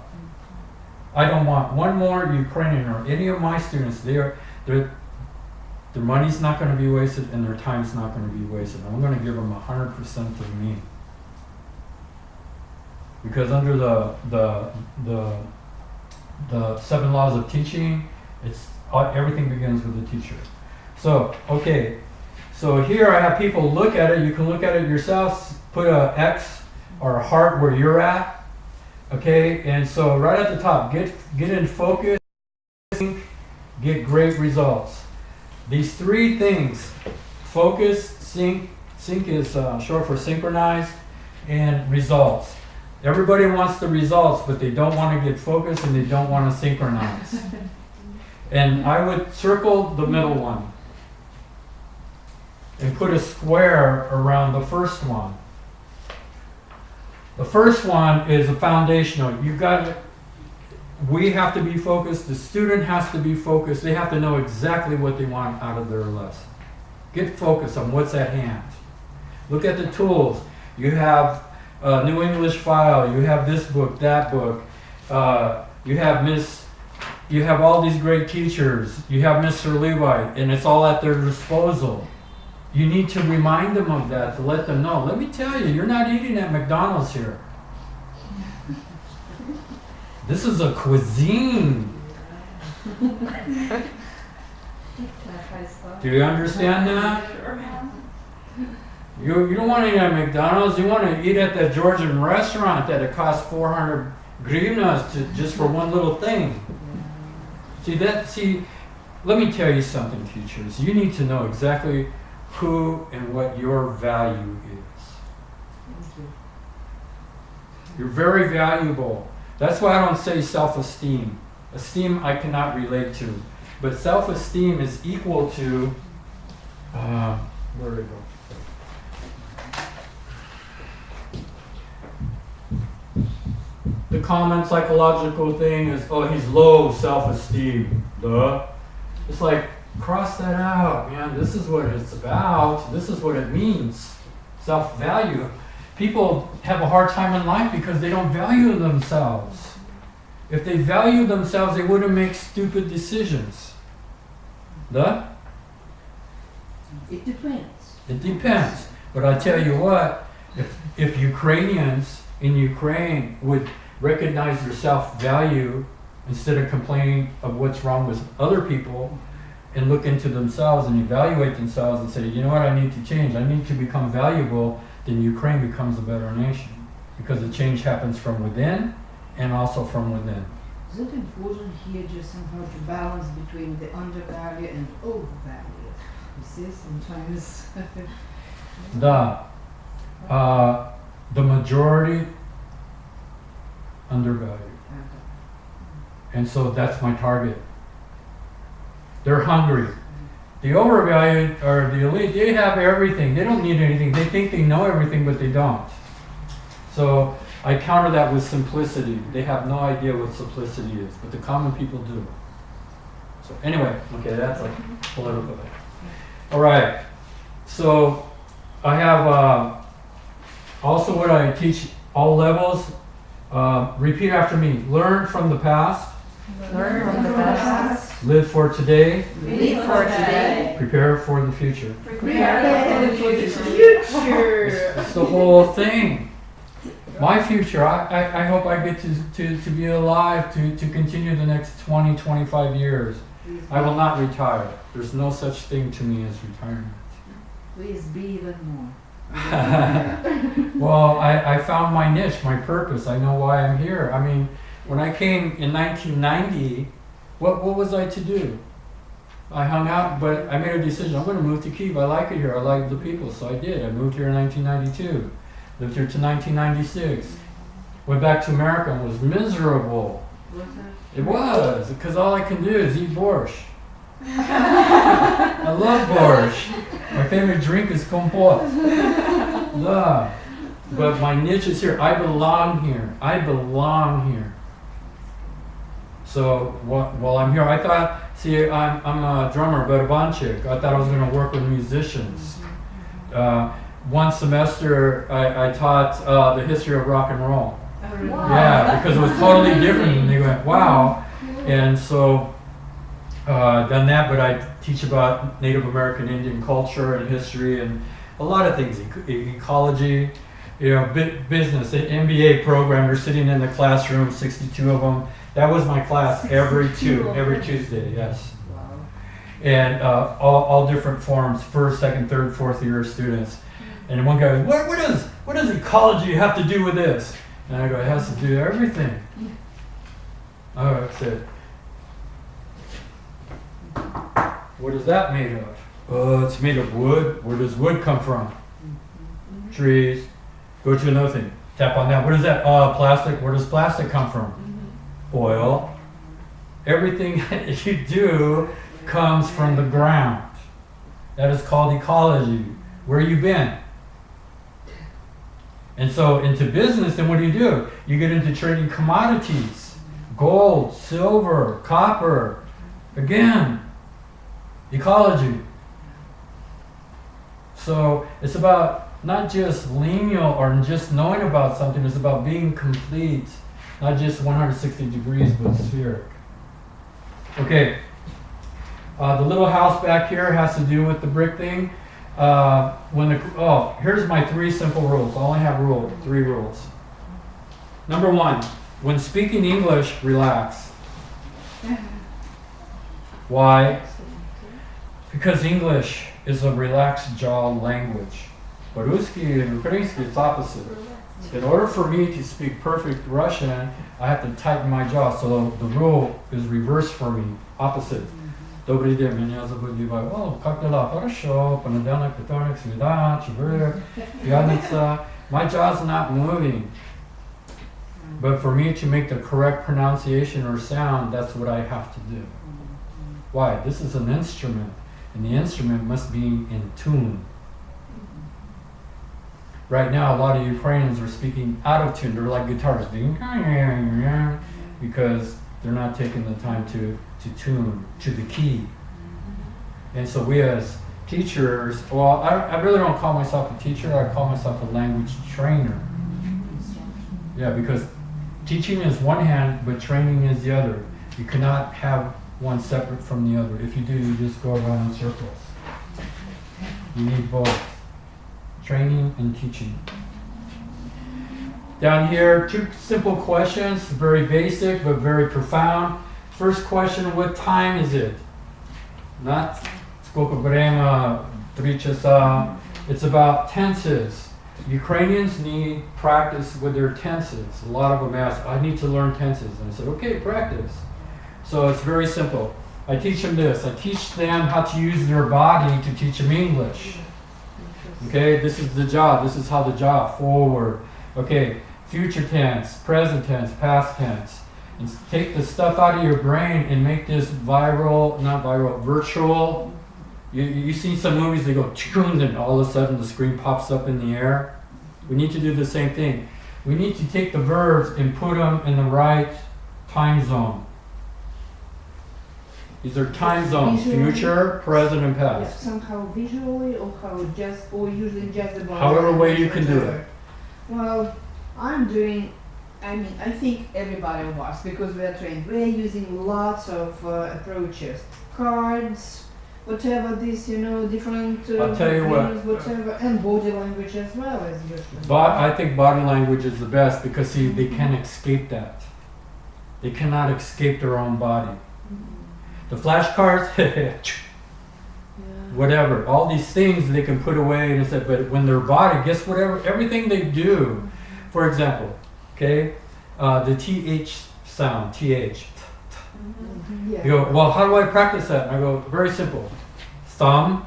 I don't want one more Ukrainian or any of my students. Their money's not going to be wasted and their time's not going to be wasted. I'm going to give them 100% of me. Because under the 7 laws of teaching, everything begins with the teacher. So, okay. So here I have people look at it. You can look at it yourself. Put a X or a heart where you're at. Okay, and so right at the top, get in focus, get great results. These 3 things: focus, sync is short for synchronized, and results. Everybody wants the results, but they don't want to get focused and they don't want to synchronize. And I would circle the middle one and put a square around the first one. The first one is a foundational. We have to be focused. The student has to be focused. They have to know exactly what they want out of their lesson. Get focused on what's at hand. Look at the tools. You have a New English file. You have this book, that book. You have all these great teachers. You have Mr. Levi, and it's all at their disposal. You need to remind them of that, to let them know. Let me tell you, you're not eating at McDonald's here. This is a cuisine. Do you understand that? You don't want to eat at McDonald's. You want to eat at that Georgian restaurant that it costs 400 hryvnias just for one little thing. See, let me tell you something, teachers. You need to know exactly who and what your value is. You're very valuable. That's why I don't say self-esteem. Esteem I cannot relate to. But self-esteem is equal to, where did it go? The common psychological thing is, oh, he's low self-esteem. Duh. It's like, cross that out, man. This is what it's about. This is what it means. Self-value. People have a hard time in life because they don't value themselves. If they value themselves, they wouldn't make stupid decisions. Duh? It depends. It depends. But I tell you what, if Ukrainians in Ukraine would recognize their self-value instead of complaining of what's wrong with other people, and look into themselves and evaluate themselves and say, you know what, I need to change. I need to become valuable. Then Ukraine becomes a better nation. Because the change happens from within and also from within. Is it important here just somehow to balance between the undervalue and overvalue? You see, sometimes... The majority undervalued. And so that's my target. They're hungry. The overvalued or the elite, they have everything. They don't need anything. They think they know everything, but they don't. So I counter that with simplicity. They have no idea what simplicity is, but the common people do. So anyway, okay, that's like political. All right. So I have also what I teach all levels. Repeat after me. Learn from the past. Learn from the past. Live for today. Live for today. Prepare for the future. Prepare for the Future. It's the whole thing. My future, I hope I get to be alive to continue the next 20, 25 years. I will not retire. There's no such thing to me as retirement. Please be even more. Well, I found my niche, my purpose. I know why I'm here. I mean, when I came in 1990, what was I to do? I hung out, but I made a decision. I'm going to move to Kyiv. I like it here. I like the people, so I did. I moved here in 1992. Lived here to 1996. Went back to America and was miserable. It was, because all I can do is eat borscht. I love borscht. My favorite drink is kompot. Duh. But my niche is here. I belong here. I belong here. So while I'm here, I thought, see, I'm a drummer, barabanchik. I thought I was going to work with musicians. One semester, I taught the history of rock and roll. Wow. Yeah, because it was totally different. And they went, wow. And so done that, but I teach about Native American Indian culture and history and a lot of things, ecology, business, an MBA program. They're sitting in the classroom, 62 of them. That was my class every Tuesday, yes. Wow. And all different forms, first, second, third, fourth year students. And one guy goes, what does ecology have to do with this? And I go, it has to do with everything. Oh, that's it. What is that made of? Oh, it's made of wood. Where does wood come from? Trees. Go to another thing. Tap on that. What is that? Plastic. Where does plastic come from? Oil. Everything that you do comes from the ground. That is called ecology. Where you been? And so into business, then what do? You get into trading commodities. Gold, silver, copper. Again, ecology. So it's about not just lineal or just knowing about something, it's about being complete. Not just 160 degrees, but spheric. Okay. The little house back here has to do with the brick thing. Here's my 3 simple rules. I only have 3 rules. Number 1, when speaking English, relax. Why? Because English is a relaxed jaw language. По-русски and Ukrainian, it's opposite. In order for me to speak perfect Russian, I have to tighten my jaw. So the rule is reversed for me, opposite. Добрый день, меня зовут Levi. Oh, как дела? Хорошо. Понедельник, вторник, среда, четверг, пятница. My jaw's not moving. But for me to make the correct pronunciation or sound, that's what I have to do. Why? This is an instrument, and the instrument must be in tune. Right now, a lot of Ukrainians are speaking out of tune. They're like guitars, because they're not taking the time to tune to the key. And so we as teachers, well, I really don't call myself a teacher, I call myself a language trainer. Yeah, because teaching is one hand, but training is the other. You cannot have one separate from the other. If you do, you just go around in circles. You need both. Training and teaching. Down here, 2 simple questions, very basic but very profound. First question, what time is it? Not сколько время, 3 часа. It's about tenses. Ukrainians need practice with their tenses. A lot of them ask, I need to learn tenses. And I said, okay, practice. So it's very simple. I teach them this. I teach them how to use their body to teach them English. Okay, this is the jaw. This is how the jaw, forward. Okay, future tense, present tense, past tense. and take the stuff out of your brain and make this virtual. You see some movies, they go tune, and all of a sudden the screen pops up in the air. We need to do the same thing. We need to take the verbs and put them in the right time zone. These are time zones: future, present, and Yeah, past. somehow visually, or how just, or using just the body However way language, you can do whatever. it. Well, I'm doing, I mean, I think everybody of us, because we are trained, we are using lots of approaches. Cards, whatever this, you know, different I'll tell you what. things, whatever, and body language as well as usual. But I think body language is the best because see, they can't escape that. They cannot escape their own body. The flashcards, whatever, all these things they can put away and stuff, but when their body, guess whatever, everything they do, for example, okay, the TH sound, TH. Yeah. You go, well, how do I practice that? And I go, very simple. Thumb,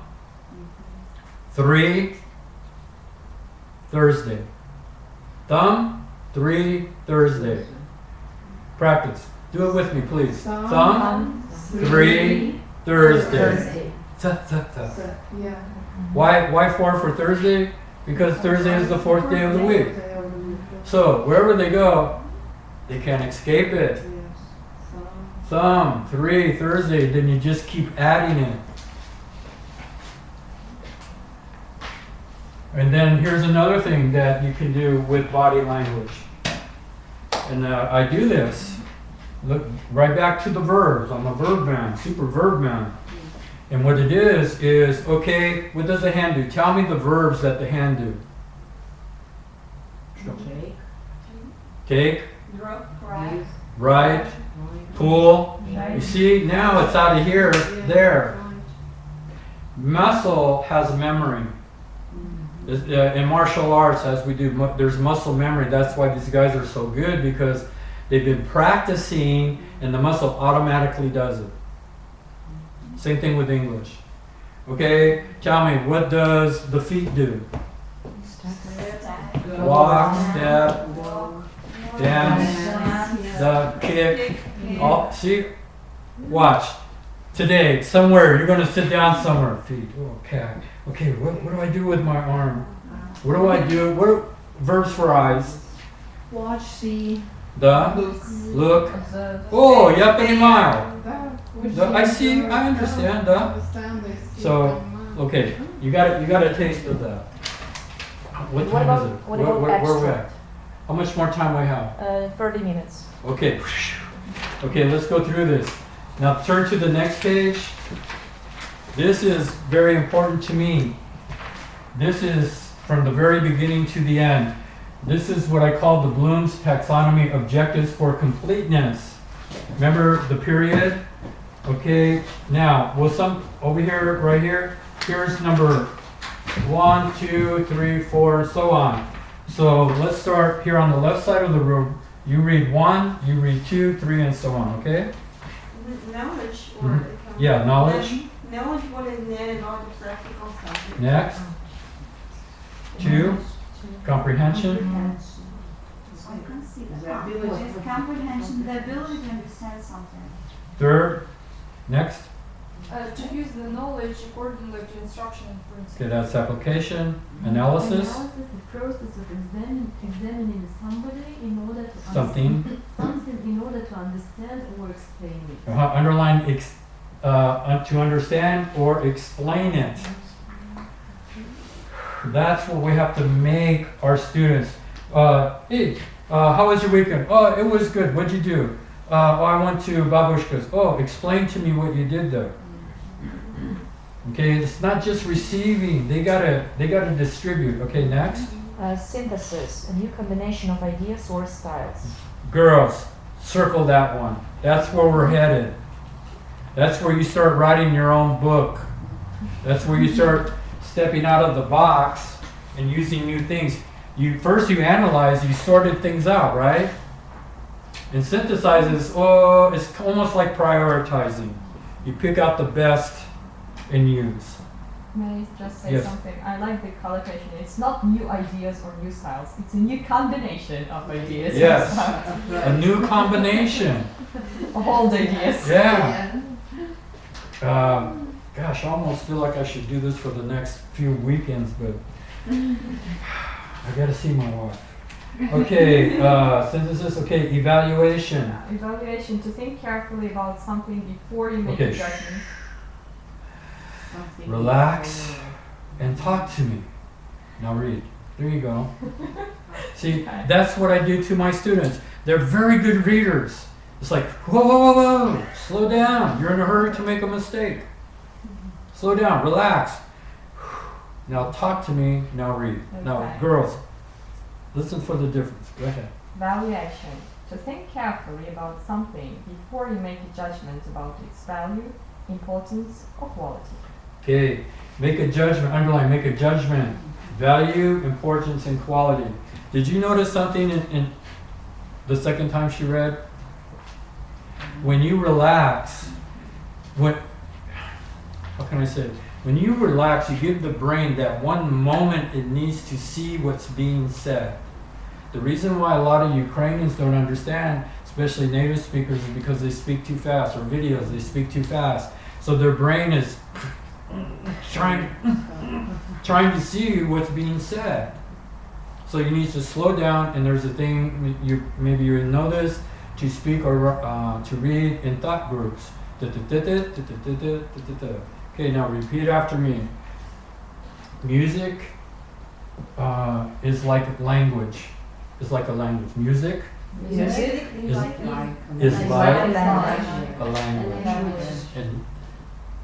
3, Thursday. Thumb, 3, Thursday. Practice. Do it with me, please. Thumb, 3, Thursday. Th, th, th. So, yeah. Why 4 for Thursday? Because Thursday is the 4th day of the week. So wherever they go, they can't escape it. Yes. Thumb, 3, Thursday, then you just keep adding it. And then here's another thing that you can do with body language. And I do this. Look right back to the verbs. I'm a verb man, super verb man. And what it is, okay, what does the hand do? Tell me the verbs that the hand do. Take. Take, Right. ride, pull. You see, now it's out of here, there. Muscle has memory. In martial arts, as we do, there's muscle memory. That's why these guys are so good, because they've been practicing and the muscle automatically does it. Same thing with English. Okay, tell me, what does the feet do? Walk, step, dance, the kick. All, see, watch. Today, somewhere, you're going to sit down somewhere. Feet. Okay. Okay, what do I do with my arm? What do I do? What are verbs for eyes? Watch, see, The, look. look. Oh, yep, and mile. I see, I understand. Understand this. So, okay, you got a taste of that. What What time about- is it? what Where about we extra? at? How much more time we have? 30 minutes. Okay. Okay, let's go through this. Now turn to the next page. This is very important to me. This is from the very beginning to the end. This is what I call the Bloom's taxonomy objectives for completeness. Remember the period? Okay, now, well, some over here, right here, here's number 1, 2, 3, 4, and so on. So let's start here on the left side of the room. You read 1, you read 2, 3, and so on, okay? Knowledge or Mhm. Yeah, knowledge. knowledge what is needed in order to practical subject. Next. 2, comprehension. So you can see that. Which is comprehension, the ability to understand something. 3rd. Next. To use the knowledge accordingly to instruction and principle. Okay, that's application. Analysis. Analysis is the process of examining somebody in order to Something. something in order to understand or explain it. Underline to understand or explain it. That's what we have to make our students. Hey, how was your weekend? Oh, it was good. What'd you do? Oh, I went to Babushka's. Oh, explain to me what you did there. Okay, it's not just receiving. They gotta distribute. Okay, next. Synthesis, a new combination of ideas or styles. Girls, circle that one. That's where we're headed. That's where you start writing your own book. That's where you start stepping out of the box and using new things. You analyze, you sorted things out, right? And synthesizes, it's almost like prioritizing. You pick out the best and use. May I just say Yes. something? I like the collocation. It's not new ideas or new styles. It's a new combination of ideas. Yes. A new combination. Old ideas. Yeah. Gosh, I almost feel like I should do this for the next few weekends, but I gotta see my wife. Okay, synthesis, okay, evaluation. Evaluation, to think carefully about something before you make Okay, a judgment. Relax and talk to me. Now read. There you go. See, that's what I do to my students. They're very good readers. It's like, whoa, whoa, whoa, whoa, slow down. You're in a hurry to make a mistake. Slow down, relax. Now talk to me, now read. Now, Okay. girls, listen for the difference. Go ahead. Evaluation, to think carefully about something before you make a judgment about its value, importance, or quality. Okay, make a judgment, underline, make a judgment. Value, importance, and quality. Did you notice something in the second time she read? When you relax, how can I say it? When you relax, you give the brain that one moment it needs to see what's being said. The reason why a lot of Ukrainians don't understand, especially native speakers, is because they speak too fast, or videos, they speak too fast. So their brain is trying to see what's being said. So you need to slow down, and there's a thing, maybe you know this, to speak or to read in thought groups. Okay, now repeat after me. Music is like language. It's like a language. Music Music is like a language.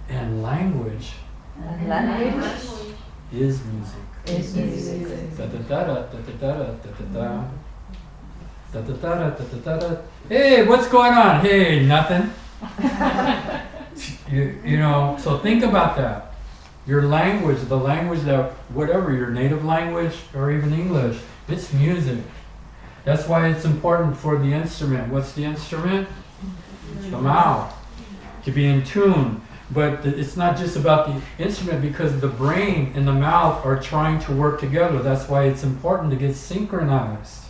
And language is music. Hey, what's going on? Hey, nothing. You know, so think about that. Your language, the language that, whatever, your native language or even English, it's music. That's why it's important for the instrument. What's the instrument? The mouth. To be in tune. But it's not just about the instrument, because the brain and the mouth are trying to work together. That's why it's important to get synchronized.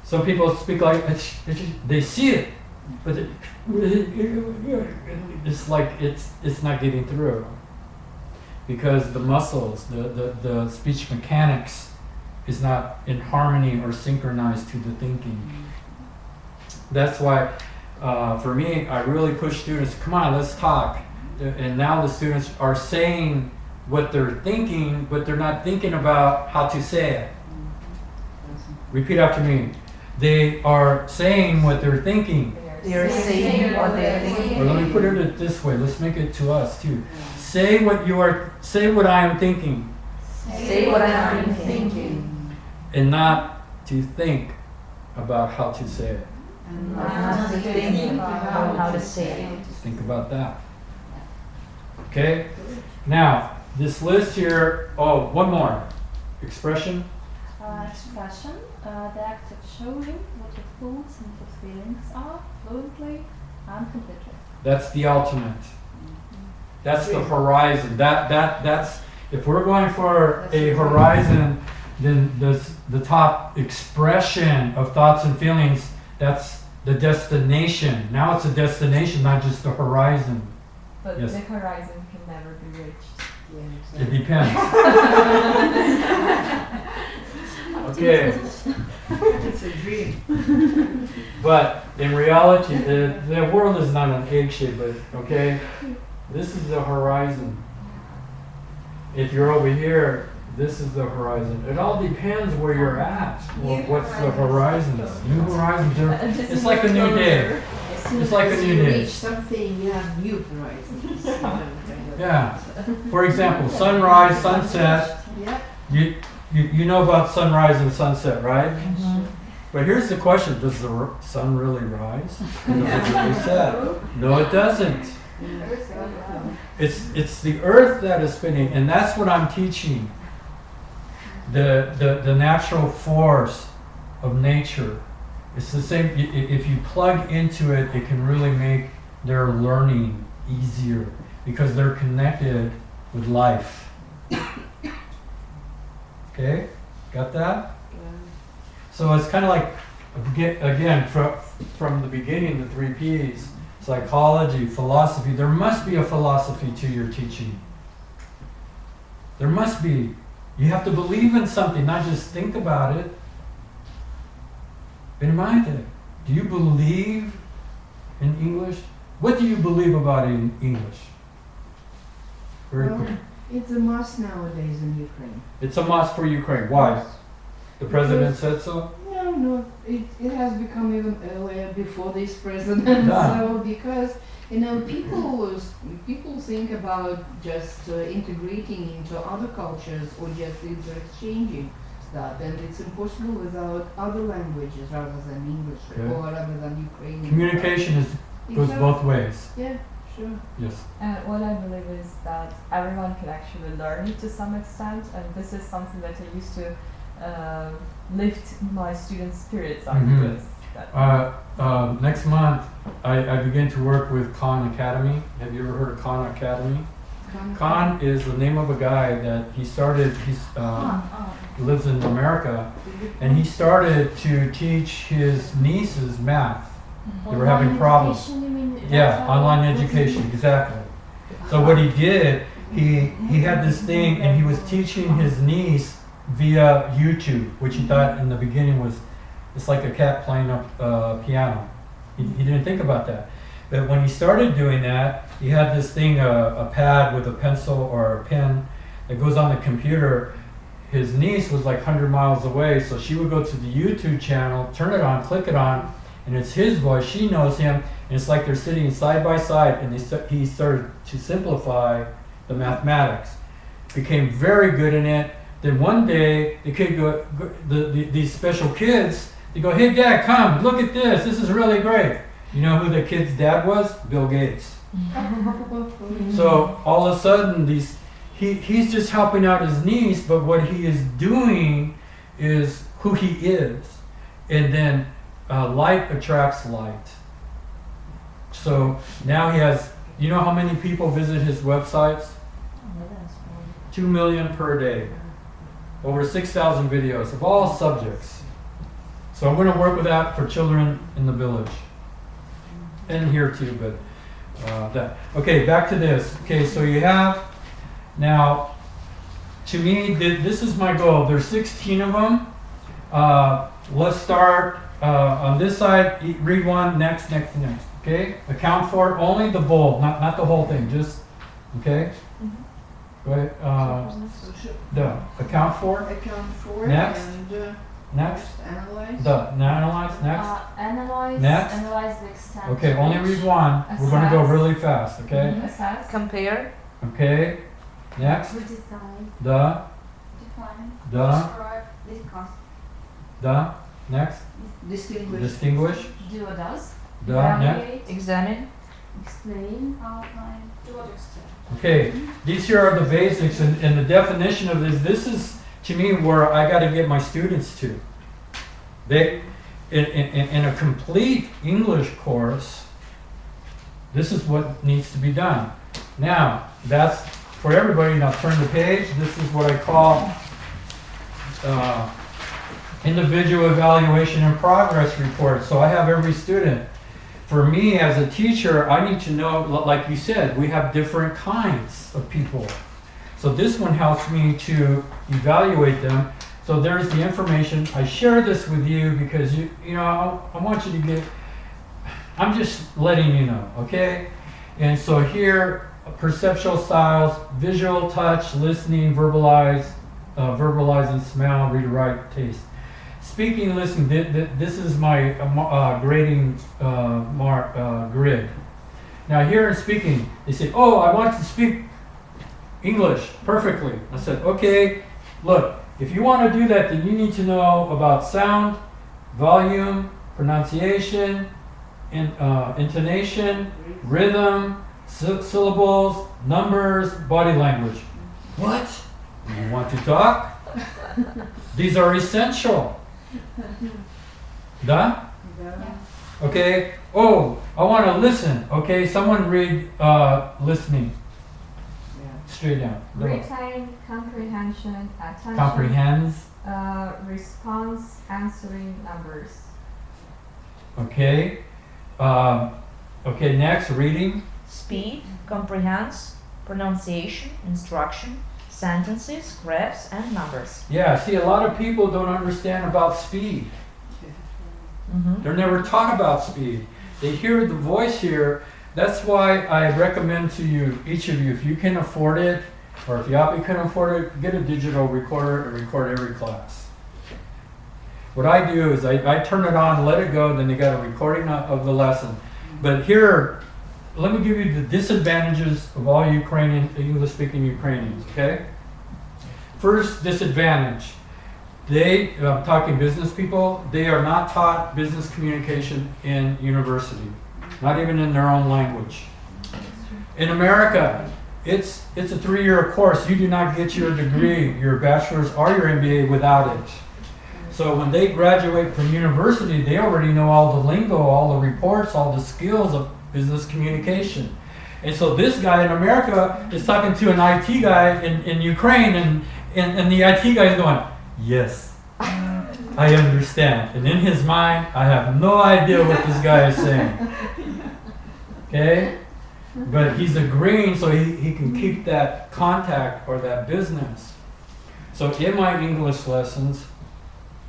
Some people speak like, they see it, but it's like it's not getting through. Because the muscles, the speech mechanics is not in harmony or synchronized to the thinking. That's why for me, I really push students, come on, let's talk. And now the students are saying what they're thinking, but they're not thinking about how to say it. Repeat after me. They are saying what they're thinking. They're saying what they're thinking. Or let me put it this way, let's make it to us too. Say what I am thinking. Say what I am thinking. And not to think about how to say it. And not to think about how to say it. Think about that. Okay? Now, this list here, one more. Expression. Expression, the act of showing what your thoughts and your feelings are fluently and completely. That's the ultimate. That's the horizon. That's if we're going for a horizon, then the top expression of thoughts and feelings, that's the destination. Now it's a destination, not just the horizon. But Yes. the horizon can never be reached. It depends. Okay. It's a dream. But in reality, the world is not an egg shape, but okay, this is the horizon. If you're over here, this is the horizon. It all depends where you're at. What's the horizons? New horizons. It's like a new day. It's like a new day. Reach something, you have new horizons. Yeah. For example, sunrise, sunset. Yeah. You know about sunrise and sunset, right? But here's the question: does the sun really rise? And does it really set? No, it doesn't. It's the earth that is spinning, and that's what I'm teaching. The natural force of nature. It's the same. If you plug into it, it can really make their learning easier because they're connected with life. Okay, got that? So it's kind of like, again, from the beginning, the 3 Ps, psychology, philosophy. There must be a philosophy to your teaching. There must be. You have to believe in something, not just think about it. Do you believe in English? What do you believe about in English? Very Well, quick. it's a must nowadays in Ukraine. It's a must for Ukraine. Why? The president said so? No, it has become even earlier before this president. Yeah. So because people think about just integrating into other cultures or just exchanging stuff, and it's impossible without other languages rather than English Okay. or rather than Ukrainian. Communication goes both ways. Yeah, sure. Yes. What I believe is that everyone can actually learn it to some extent, and this is something that I used to lift my students' spirits up Mhm. with. Next month, I begin to work with Khan Academy. Have you ever heard of Khan Academy? Khan is the name of a guy that he lives in America, and he started to teach his nieces math. They were having problems. Education, you mean? Yeah, online education, exactly. So what he did, he had this thing, and he was teaching his niece via YouTube, which he thought in the beginning was, it's like a cat playing a piano. He didn't think about that. But when he started doing that, he had this thing, a pad with a pencil or a pen that goes on the computer. His niece was like 100 miles away, so she would go to the YouTube channel, turn it on, click it on, and it's his voice. She knows him, and it's like they're sitting side by side, and he started to simplify the mathematics. Became very good in it. Then one day, the kid these special kids, they go, "Hey Dad, come, look at this. This is really great." You know who the kid's dad was? Bill Gates. So all of a sudden, he's just helping out his niece, but what he is doing is who he is. And then light attracts light. So now he has, you know how many people visit his websites? 2 million per day. Over 6,000 videos of all subjects. So I'm going to work with that for children in the village. And here too, but that. Okay, back to this. Okay, so you have, now, to me, this is my goal. There's 16 of them. Let's start on this side, read one, next. Okay, account for only the bold, not the whole thing, just, okay? Go ahead. Account for. Account for. Next. And Next. analyze. Analyze. Next. Analyze. Next. Analyze the extent. Okay, only read one. We're going to go really fast. Okay. Assess. Compare. Okay. Next. Criticize. Define. Describe. Discuss. Next. Distinguish. Distinguish. Do or does. Next. Evaluate. Examine. Explain. Outline. To what extent? Okay. These here are the basics, and the definition of this is to me where I got to get my students to. They, in a complete English course, this is what needs to be done. Now, that's for everybody. Now turn the page. This is what I call individual evaluation and progress report. So I have every student. For me as a teacher, I need to know, like you said, we have different kinds of people. So this one helps me to evaluate them. So there's the information. I share this with you because you know I want you to get. I'm just letting you know, okay? And so here, perceptual styles: visual, touch, listening, verbalize and smell, read, write, taste. Speaking, listening. This is my grading grid. Now here in speaking, they say, "Oh, I want to speak English perfectly." I said, okay, look, if you want to do that, then you need to know about sound, volume, pronunciation, intonation, rhythm, syllables, numbers, body language. What? You want to talk? These are essential. Done? Okay. Oh, I want to listen. Okay, someone read listening. straight down. Retain, comprehension, attention, Comprehends. response, answering numbers. Okay. Okay, next, reading. Speed, comprehends, pronunciation, instruction, sentences, graphs, and numbers. Yeah, see, a lot of people don't understand about speed. They're never taught about speed. They hear the voice here. That's why I recommend to you, each of you, if you can afford it, or if Yapi can afford it, get a digital recorder and record every class. What I do is I turn it on, let it go, then they got a recording of the lesson. But here, let me give you the disadvantages of all English-speaking Ukrainians, okay? First disadvantage, I'm talking business people, they are not taught business communication in university, not even in their own language. In America, it's a 3-year course. You do not get your degree, your bachelor's or your MBA without it. So when they graduate from university, they already know all the lingo, all the reports, all the skills of business communication. And so this guy in America is talking to an IT guy in Ukraine, and the IT guy is going, yes, I understand. And in his mind, I have no idea what this guy is saying. Okay? But he's agreeing so he can keep that contact or that business. So in my English lessons,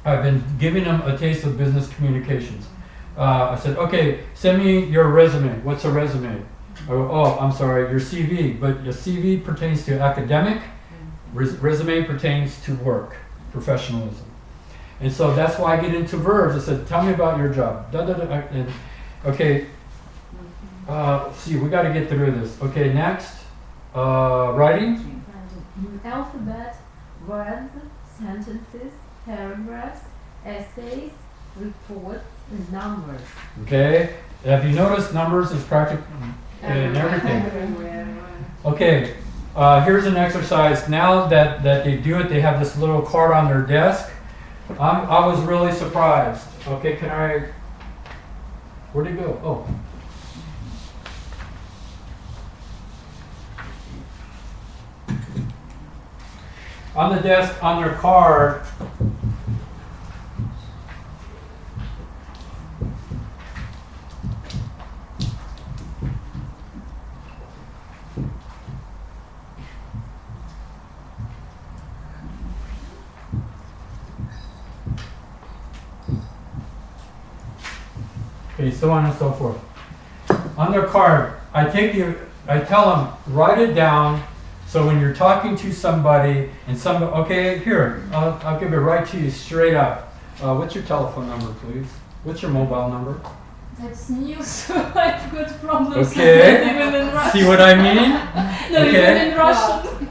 I've been giving them a taste of business communications. I said, okay, send me your resume. What's a resume? Oh, I'm sorry, your CV. But your CV pertains to academic. Resume pertains to work, professionalism. And so that's why I get into verbs. I said, tell me about your job. And, okay, see, we got to get through this. Okay, next, writing. Alphabet, words, sentences, paragraphs, essays, reports, and numbers. Okay, have you noticed numbers is practical in everything? Okay, here's an exercise. Now that they do it, they have this little card on their desk. I was really surprised. Okay, where'd it go? Oh. On the desk, on their card, okay, so on and so forth. On their card, I tell them, write it down. So when you're talking to somebody and okay, here, I'll give it right to you straight up. What's your telephone number, please? What's your mobile number? That's new, so I've got problems Okay. even in Russian. See what I mean? No, Okay. even in Russian.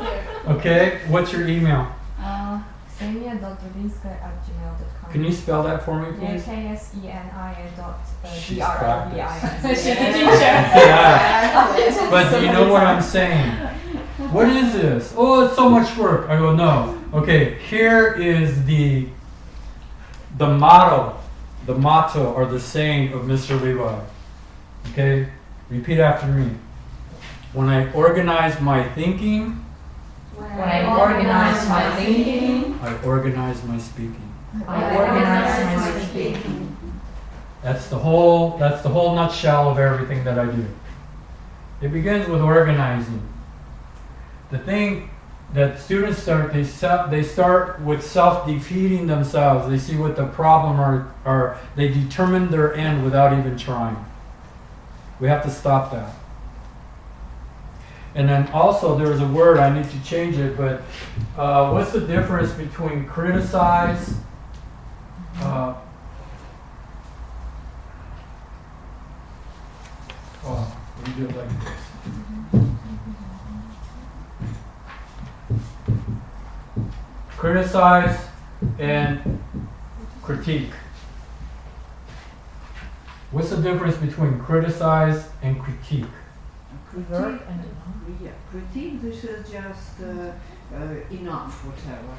Okay, what's your email? Ksenia.Dubinsky@gmail.com. Can you spell that for me, please? She's Ksenia.Drobinska. She's a teacher. Yeah. But do you know what I'm saying? What is this? Oh, it's so much work. I go, no. Okay, here is the motto or the saying of Mr. Levi. Okay, repeat after me. When I organize my thinking, When I organize my thinking, I organize my speaking. I organize my speaking. That's the whole nutshell of everything that I do. It begins with organizing. The thing that students they start with self-defeating themselves. They see what the problem are. They determine their end without even trying. We have to stop that. And then also there's a word, I need to change it, but what's the difference between criticize, let me do it like this. Criticize and critique. What's the difference between criticize and critique? Critique, this is just enough, whatever.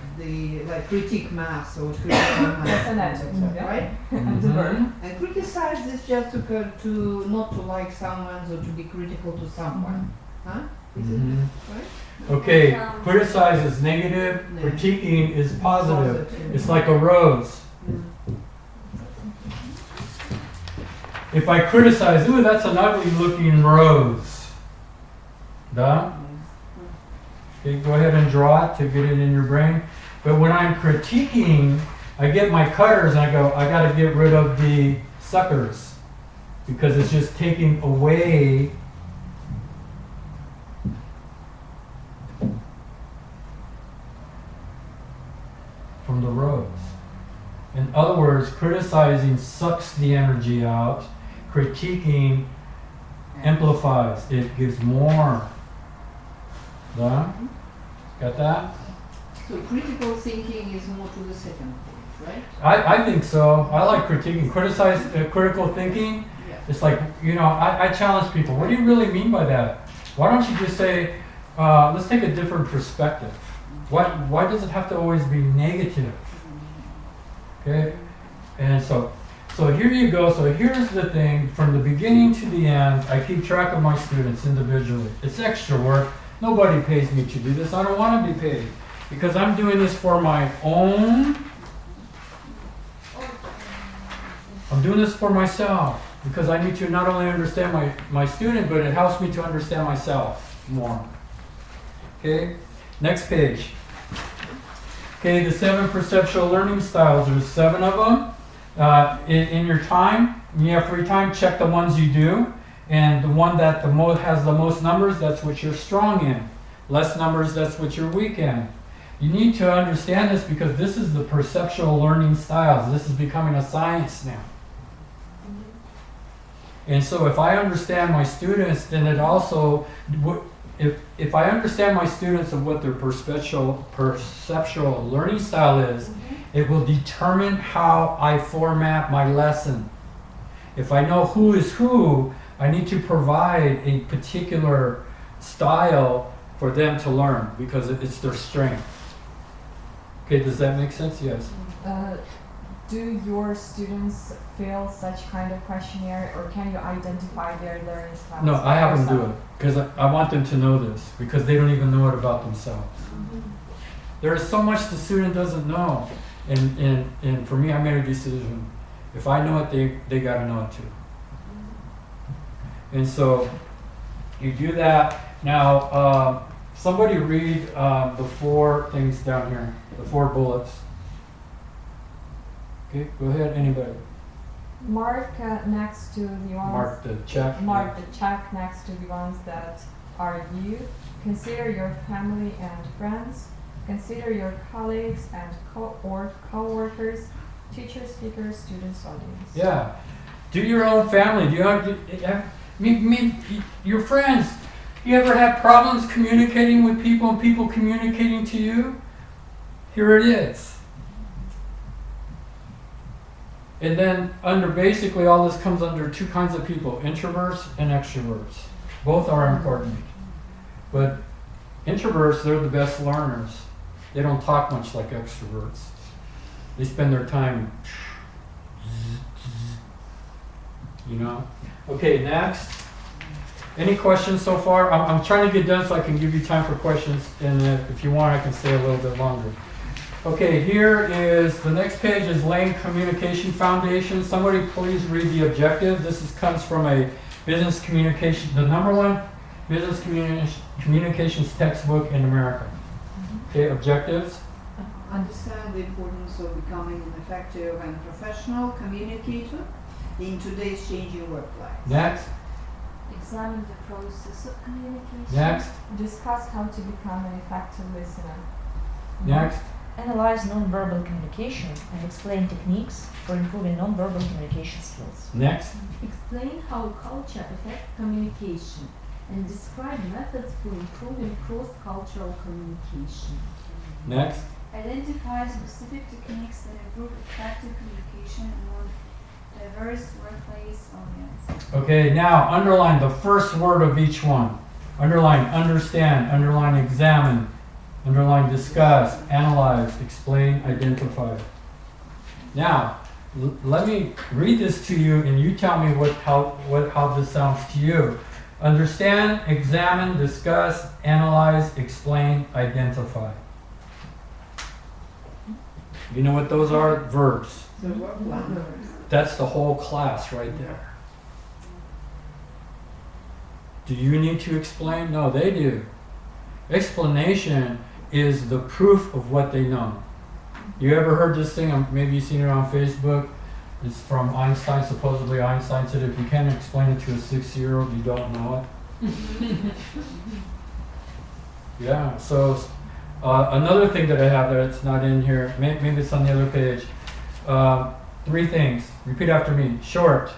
Like critique mass or critical mass. That's an adjective, yeah. Right? Mhm. And criticize is just to not to like someone or to be critical to someone. Huh? Is Mhm. it right? Okay, criticize is negative, critiquing is positive. It's like a rose. If I criticize, ooh, that's an ugly looking rose. Duh? Okay, go ahead and draw it to get it in your brain. But when I'm critiquing, I get my cutters and I go, I got to get rid of the suckers because it's just taking away from the rose. In other words, criticizing sucks the energy out. Critiquing amplifies. It gives more. Done? Got that? So critical thinking is more to the second point, right? I think so. I like critiquing. Critical thinking. Yeah. It's like, I challenge people. What do you really mean by that? Why don't you just say, let's take a different perspective. Why does it have to always be negative? Okay? And so here you go. So here's the thing. From the beginning to the end, I keep track of my students individually. It's extra work. Nobody pays me to do this. I don't want to be paid. Because I'm doing this for my own. I'm doing this for myself. Because I need to not only understand my student, but it helps me to understand myself more. Okay? Next page. Okay, the 7 perceptual learning styles. There's 7 of them. In your time, when you have free time, check the ones you do. And the one that has the most numbers, that's what you're strong in. Less numbers, that's what you're weak in. You need to understand this because this is the perceptual learning styles. This is becoming a science now. And so if I understand my students, then it also, if I understand my students of what their perceptual learning style is, it will determine how I format my lesson. If I know who is who, I need to provide a particular style for them to learn because it's their strength. Okay, does that make sense? Yes. Do your students fill such kind of questionnaire, or can you identify their learning styles? No, I have them do it because I want them to know this because they don't even know it about themselves. There is so much the student doesn't know, and for me, I made a decision. If I know it, they got to know it too. And so you do that. Now, somebody read the 4 things down here, the 4 bullets. Okay, go ahead, anybody. Mark next to the ones. Mark the check. Mark the check next to the ones that are you. Consider your family and friends. Consider your colleagues and co-workers, teachers, speakers, students, audience. Yeah. Do your own family. Do you have your friends? You ever have problems communicating with people and people communicating to you? Here it is. And then basically all this comes under 2 kinds of people, introverts and extroverts. Both are important. But introverts, they're the best learners. They don't talk much like extroverts. They spend their time, Okay, next. Any questions so far? I'm trying to get done so I can give you time for questions, and if you want, I can stay a little bit longer. Okay, here is the next page is laying communication foundation. Somebody please read the objective. This comes from a business communication, the #1 business communications textbook in America. Okay, objectives. Understand the importance of becoming an effective and professional communicator in today's changing workplace. Next. Examine the process of communication. Next. Discuss how to become an effective listener. Next. Analyze nonverbal communication and explain techniques for improving nonverbal communication skills. Next. Explain how culture affects communication and describe methods for improving cross-cultural communication. Next. Identify specific techniques that improve effective communication among diverse workplace audience. Okay, now underline the first word of each one. Underline understand, underline examine, underline discuss, analyze, explain, identify. Now, let me read this to you and you tell me how this sounds to you. Understand, examine, discuss, analyze, explain, identify. You know what those are? Verbs. That's the whole class right there. Do you need to explain? No, they do. Explanation is the proof of what they know. You ever heard this thing? Maybe you've seen it on Facebook. It's from Einstein. Supposedly Einstein said if you can't explain it to a 6-year-old, you don't know it. Yeah, so another thing that I have that's not in here, maybe it's on the other page. 3 things. Repeat after me. Short.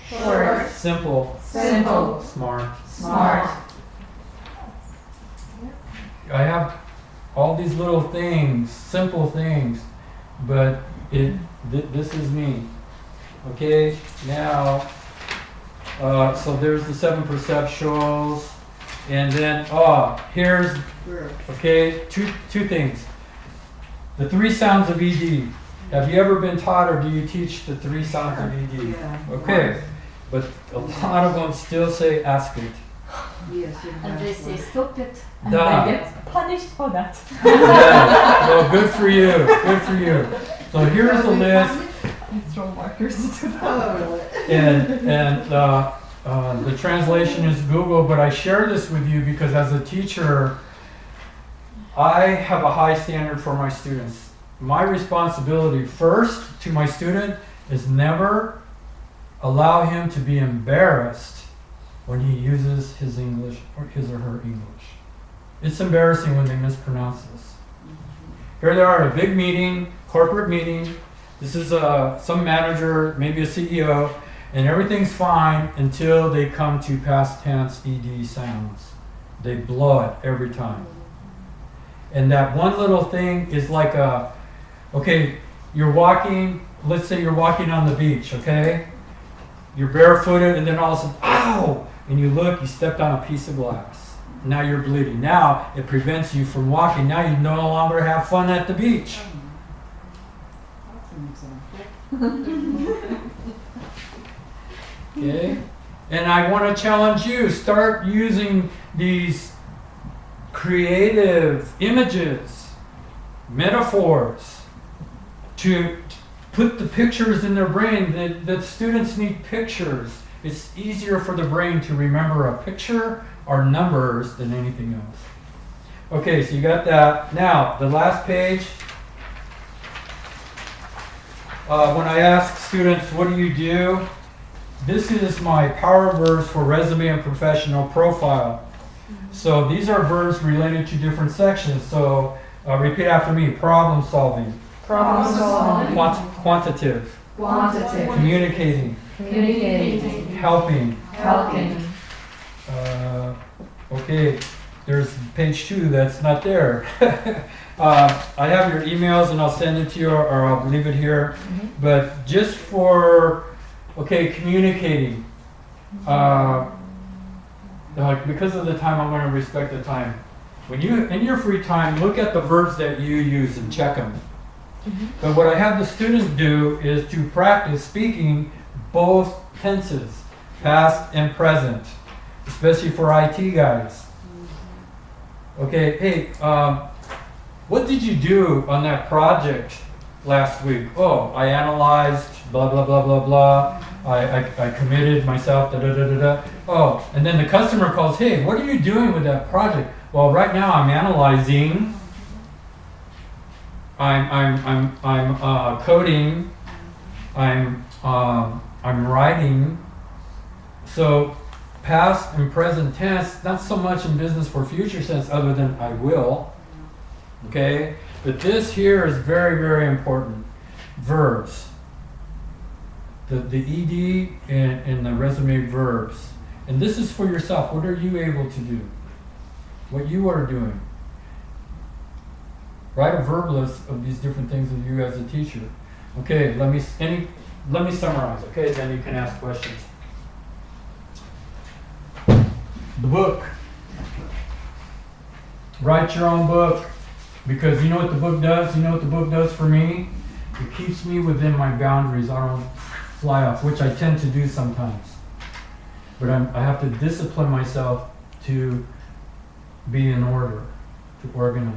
Short. Simple. Simple. Smart. Smart. I have all these little things, simple things, but this is me. Okay, now, so there's the 7 perceptuals, and then, here's, okay, two things. The 3 sounds of ED. Have you ever been taught or do you teach the 3 sounds of ED? Yeah. Okay, but a lot of them still say ask it. Yes, And they say stop it. And Duh. they get punished for that. Yeah. Well, good for you. Good for you. So here's a list, You throw markers into that. Oh, and the translation is Google. But I share this with you because as a teacher, I have a high standard for my students. My responsibility first to my student is never allow him to be embarrassed when he uses his English or his or her English. It's embarrassing when they mispronounce this. Here they are at a big meeting, corporate meeting. This is some manager, maybe a CEO, and everything's fine until they come to past tense ED sounds. They blow it every time. And that one little thing is like okay, you're walking, let's say you're walking on the beach, okay? You're barefooted and then all of a sudden, ow! And you look, you stepped on a piece of glass. Now you're bleeding. Now it prevents you from walking. Now you no longer have fun at the beach. Okay? And I want to challenge you, start using these creative images, metaphors, to put the pictures in their brain. The students need pictures. It's easier for the brain to remember a picture or numbers than anything else. Okay, so you got that. Now, the last page. When I ask students, what do you do? This is my power verbs for resume and professional profile. So these are verbs related to different sections. So repeat after me. Problem solving. Problem solving. Quantitative. Quantitative. Communicating. Communicating. Helping. Helping. Okay, there's page 2 that's not there. I have your emails and I'll send it to you or I'll leave it here. But just for, communicating. Because of the time, I'm going to respect the time. When you, in your free time, look at the verbs that you use and check them. But what I have the students do is to practice speaking both tenses, past and present, especially for IT guys. Okay, hey, what did you do on that project last week? Oh, I analyzed, blah, blah, blah, blah, blah. I committed myself, da, da, da, da, da. Oh, and then the customer calls, hey, what are you doing with that project? Well, right now I'm analyzing, I'm coding, I'm writing. So past and present tense, not so much in business for future tense other than I will. Okay? But this here is very, very important. Verbs. The ED and the resume verbs. And this is for yourself. What are you able to do? What you are doing. Write a verb list of these different things of you as a teacher. Okay, let me summarize, okay? Then you can ask questions. The book. Write your own book. Because you know what the book does? You know what the book does for me? It keeps me within my boundaries. I don't fly off, which I tend to do sometimes. but I have to discipline myself to be in order, to organize.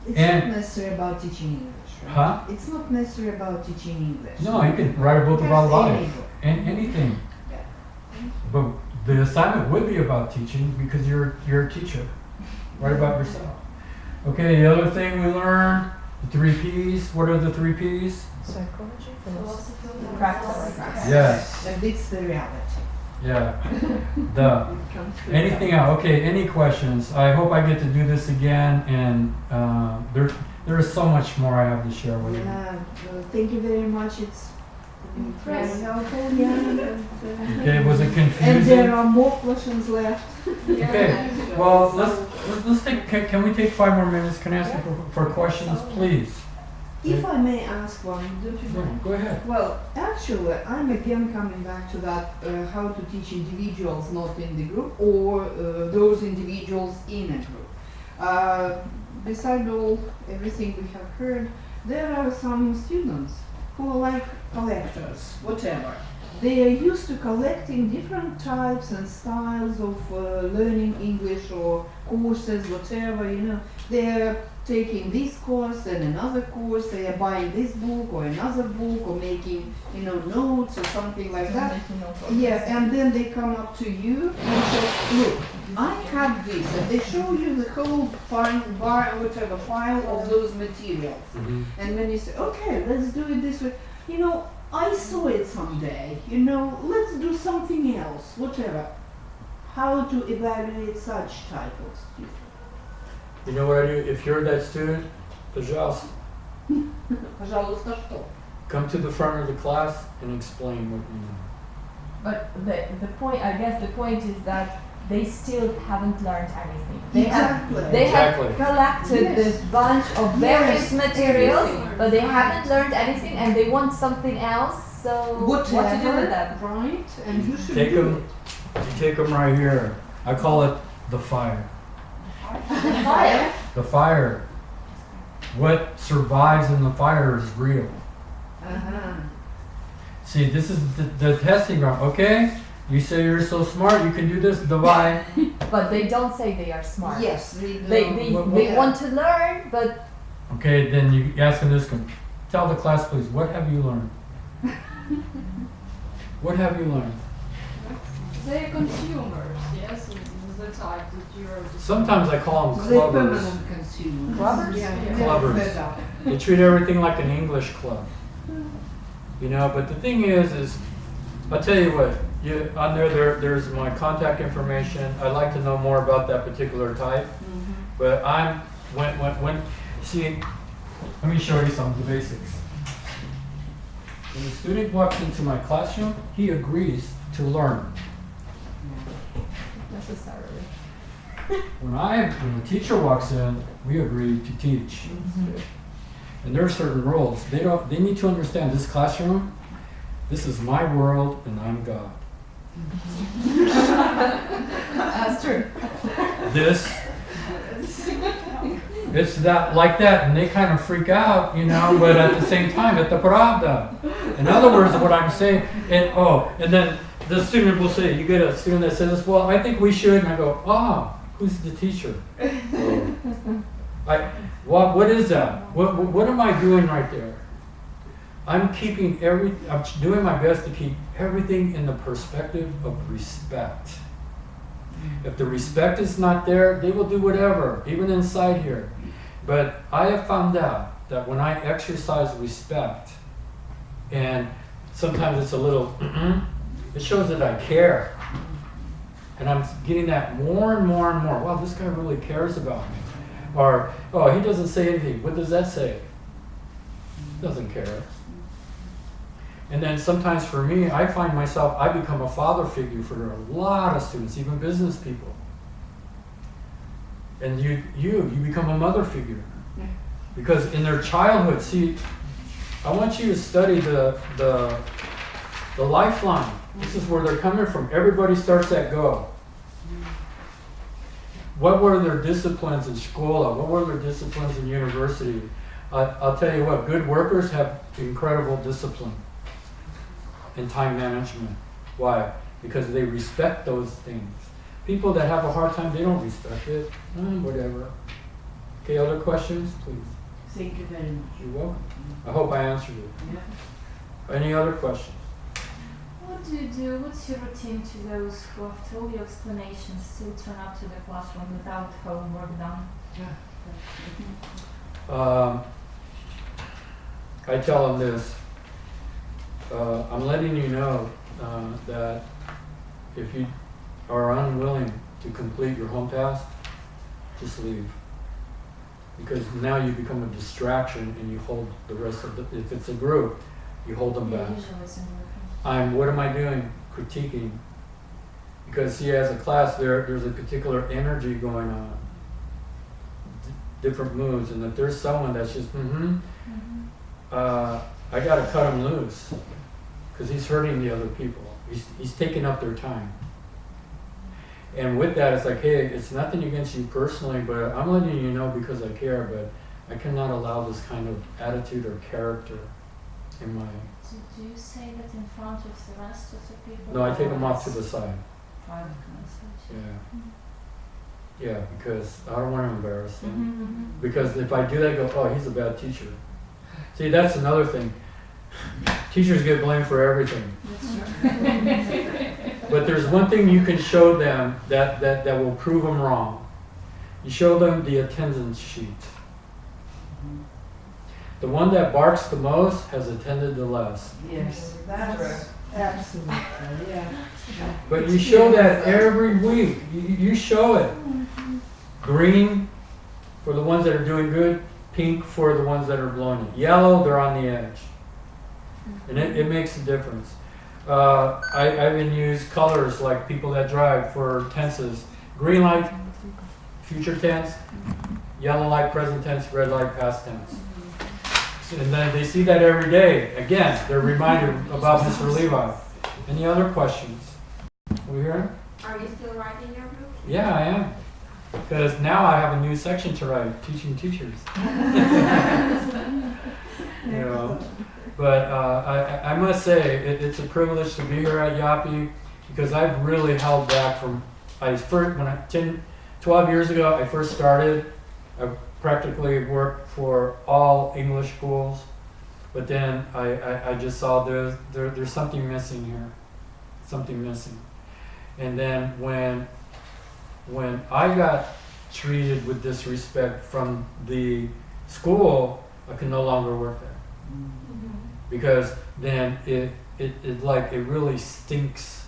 It's And- not necessary about teaching English, right? Huh? It's not necessary about teaching English. No, you can write a book Just about any life, book. and anything. Yeah. But the assignment would be about teaching because you're a teacher. Write about yourself. Okay, the other thing we learned, the 3 Ps. What are the 3 Ps? Psychology, philosophy. Practice. Yes. And it's the reality. Yeah. The It comes to anything reality. else? Okay. Any questions? I hope I get to do this again, and there is so much more I have to share with you. Yeah, thank you very much. It's very Impressive. helpful. Yeah. Okay. Was it And there confusing? are more questions left. Okay. Well, let's take. Can we take 5 more minutes? Can I ask you for questions, please? If I may ask one, don't you Yeah, mind? go ahead. Well, actually, I'm again coming back to that how to teach individuals not in the group or those individuals in a group. Beside all everything we have heard, there are some students who are like collectors, whatever. They are used to collecting different types and styles of learning English or courses, whatever, you know. They are taking this course and another course, they are buying this book or another book or making, you know, notes or something like that. Yeah, and then they come up to you and say, look, I have this, and they show you the whole file of those materials. And then you say, okay, let's do it this way. You know, I saw it someday, you know, let's do something else, whatever. How to evaluate such type of student? You know what I do? If you're that student, пожалуйста, Пожалуйста, что? come to the front of the class and explain what you know. But the point, I guess the point is that they still haven't learned anything. They Exactly. have Exactly. collected Yes. this bunch of various Yes, materials, everything. but they haven't learned anything and they want something else. So what to do with that? Right? And you should Take do them. You take them right here. I call it the fire. Fire. The fire. What survives in the fire is real. it. Uh-huh. See, this is the testing ground. Okay, you say you're so smart, you can do this. Divide. But they don't say they are smart. Yes, they do. They want to learn, but Okay, then you ask them this. Tell the class, please. What have you learned? What have you learned? They're consumers, yes, the type that you're. Sometimes I call them They're clubbers. permanent consumers. Clubbers? Yeah, Yeah. they're Clubbers. fed up. They treat everything like an English club. You know, but the thing is I'll tell you what, on there's my contact information. I'd like to know more about that particular type. But see, let me show you some of the basics. When a student walks into my classroom, he agrees to learn. necessarily. When the teacher walks in, we agree to teach. And there are certain rules. They need to understand this classroom, this is my world and I'm God. That's true. This, it's that like that, and they kind of freak out, you know, but at the same time, it's the pravda. In other words, what I'm saying, and then the student will say, you get a student that says, well, I think we should, and I go, who's the teacher? What is that? What am I doing right there? I'm doing my best to keep everything in the perspective of respect. If the respect is not there, they will do whatever, even inside here. But I have found out that when I exercise respect, and sometimes it's a little, it shows that I care. And I'm getting that more and more and more. Wow, this guy really cares about me. Or, oh, he doesn't say anything. What does that say? Doesn't care. And then sometimes for me, I find myself, I become a father figure for a lot of students, even business people. And you become a mother figure. Because in their childhood, see, I want you to study the lifeline. This is where they're coming from. Everybody starts at go. What were their disciplines in school? What were their disciplines in university? I'll tell you what, good workers have incredible discipline and time management. Why? because they respect those things. People that have a hard time, they don't respect it. Whatever. Okay, other questions, please? Thank you very much. You're welcome. I hope I answered it. Yeah. Any other questions? What do you do? What's your routine to those who, after all your explanations, still turn up to the classroom without homework done? I tell them this. I'm letting you know that if you are unwilling to complete your home task, just leave. Because now you become a distraction and you hold the rest of the, if it's a group, you hold them back. What am I doing? Critiquing. Because see, as a class, there's a particular energy going on. Different moods, and if there's someone that's just, I gotta cut him loose. Because he's hurting the other people. He's taking up their time. And with that, it's like, hey, it's nothing against you personally, but I'm letting you know because I care, but I cannot allow this kind of attitude or character in my... So do you say that in front of the rest of the people? No, I take them off to the side. Private conversation. Yeah. Yeah, because I don't want to embarrass them. Because if I do that, I go, oh, he's a bad teacher. See, that's another thing. Teachers get blamed for everything. But there's one thing you can show them that will prove them wrong. You show them the attendance sheet. The one that barks the most has attended the less. Yes, that's absolutely, yeah. But you show that every week. You show it. Green for the ones that are doing good, pink for the ones that are blowing it. Yellow, they're on the edge. And it makes a difference. I even use colors like people that drive for tenses. Green light, future tense. Yellow light, present tense. Red light, past tense. And then they see that every day. Again, they're reminded about Mr. Levi. Any other questions? We hear? Are you still writing your book? Yeah, I am. Because now I have a new section to write, teaching teachers. You know, but I must say it's a privilege to be here at Yapi because I've really held back from. 12 years ago, I first started. I practically worked for all English schools, but then I just saw there's something missing here, something missing. And then when I got treated with disrespect from the school, I could no longer work there. Because then it really stinks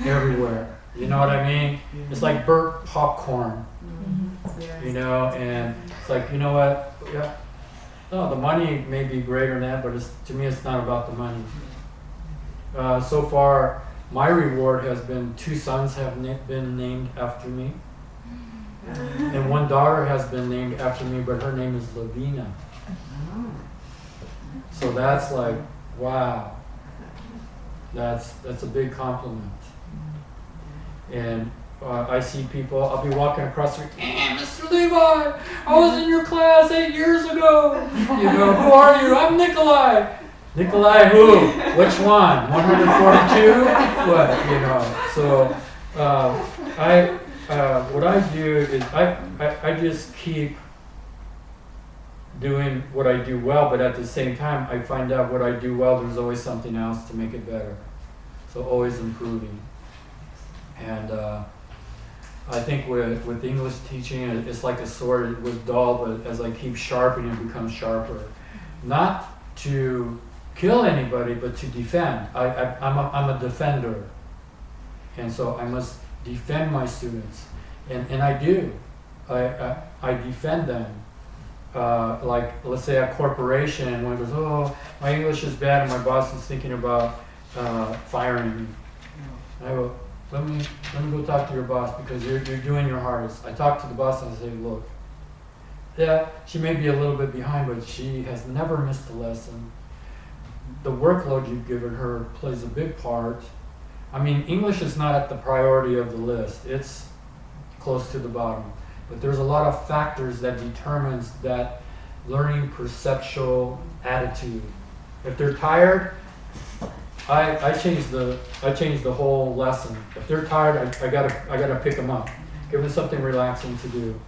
everywhere. You know what I mean? It's like burnt popcorn. You know, and it's like, you know what? Yeah. No, the money may be greater than that, but to me it's not about the money. So far, my reward has been 2 sons have been named after me. And 1 daughter has been named after me, but her name is Lavina. So that's like, wow. That's a big compliment. And I see people, I'll be walking across the street, Mr. Levi, I was in your class 8 years ago. You know, who are you? I'm Nikolai. Nikolai who? Which one? 142? What? You know, so what I do is I just keep doing what I do well, but at the same time, I find out what I do well, there's always something else to make it better. So always improving. And I think with English teaching, it's like a sword. It was dull, but as I keep sharpening, it becomes sharper. Not to kill anybody, but to defend. I'm a defender. And so I must defend my students. And I do. I defend them. Like, let's say a corporation, and one goes, oh, my English is bad, and my boss is thinking about firing me. And I go, let me go talk to your boss because you're doing your hardest. I talk to the boss and I say, look, yeah, she may be a little bit behind, but she has never missed a lesson. The workload you've given her plays a big part. I mean, English is not at the priority of the list. It's close to the bottom. But there's a lot of factors that determines that learning perceptual attitude. If they're tired, I changed the whole lesson. If they're tired, I gotta pick them up, give them something relaxing to do,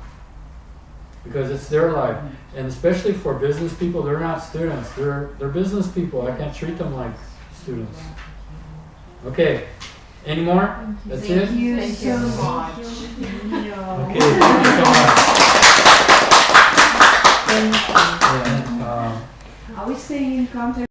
because it's their life, and especially for business people, they're not students. They're business people. I can't treat them like students. Okay, any more? That's it. Thank you so much. Okay, thank you so much. Thank you. Yeah, Are we staying in contact?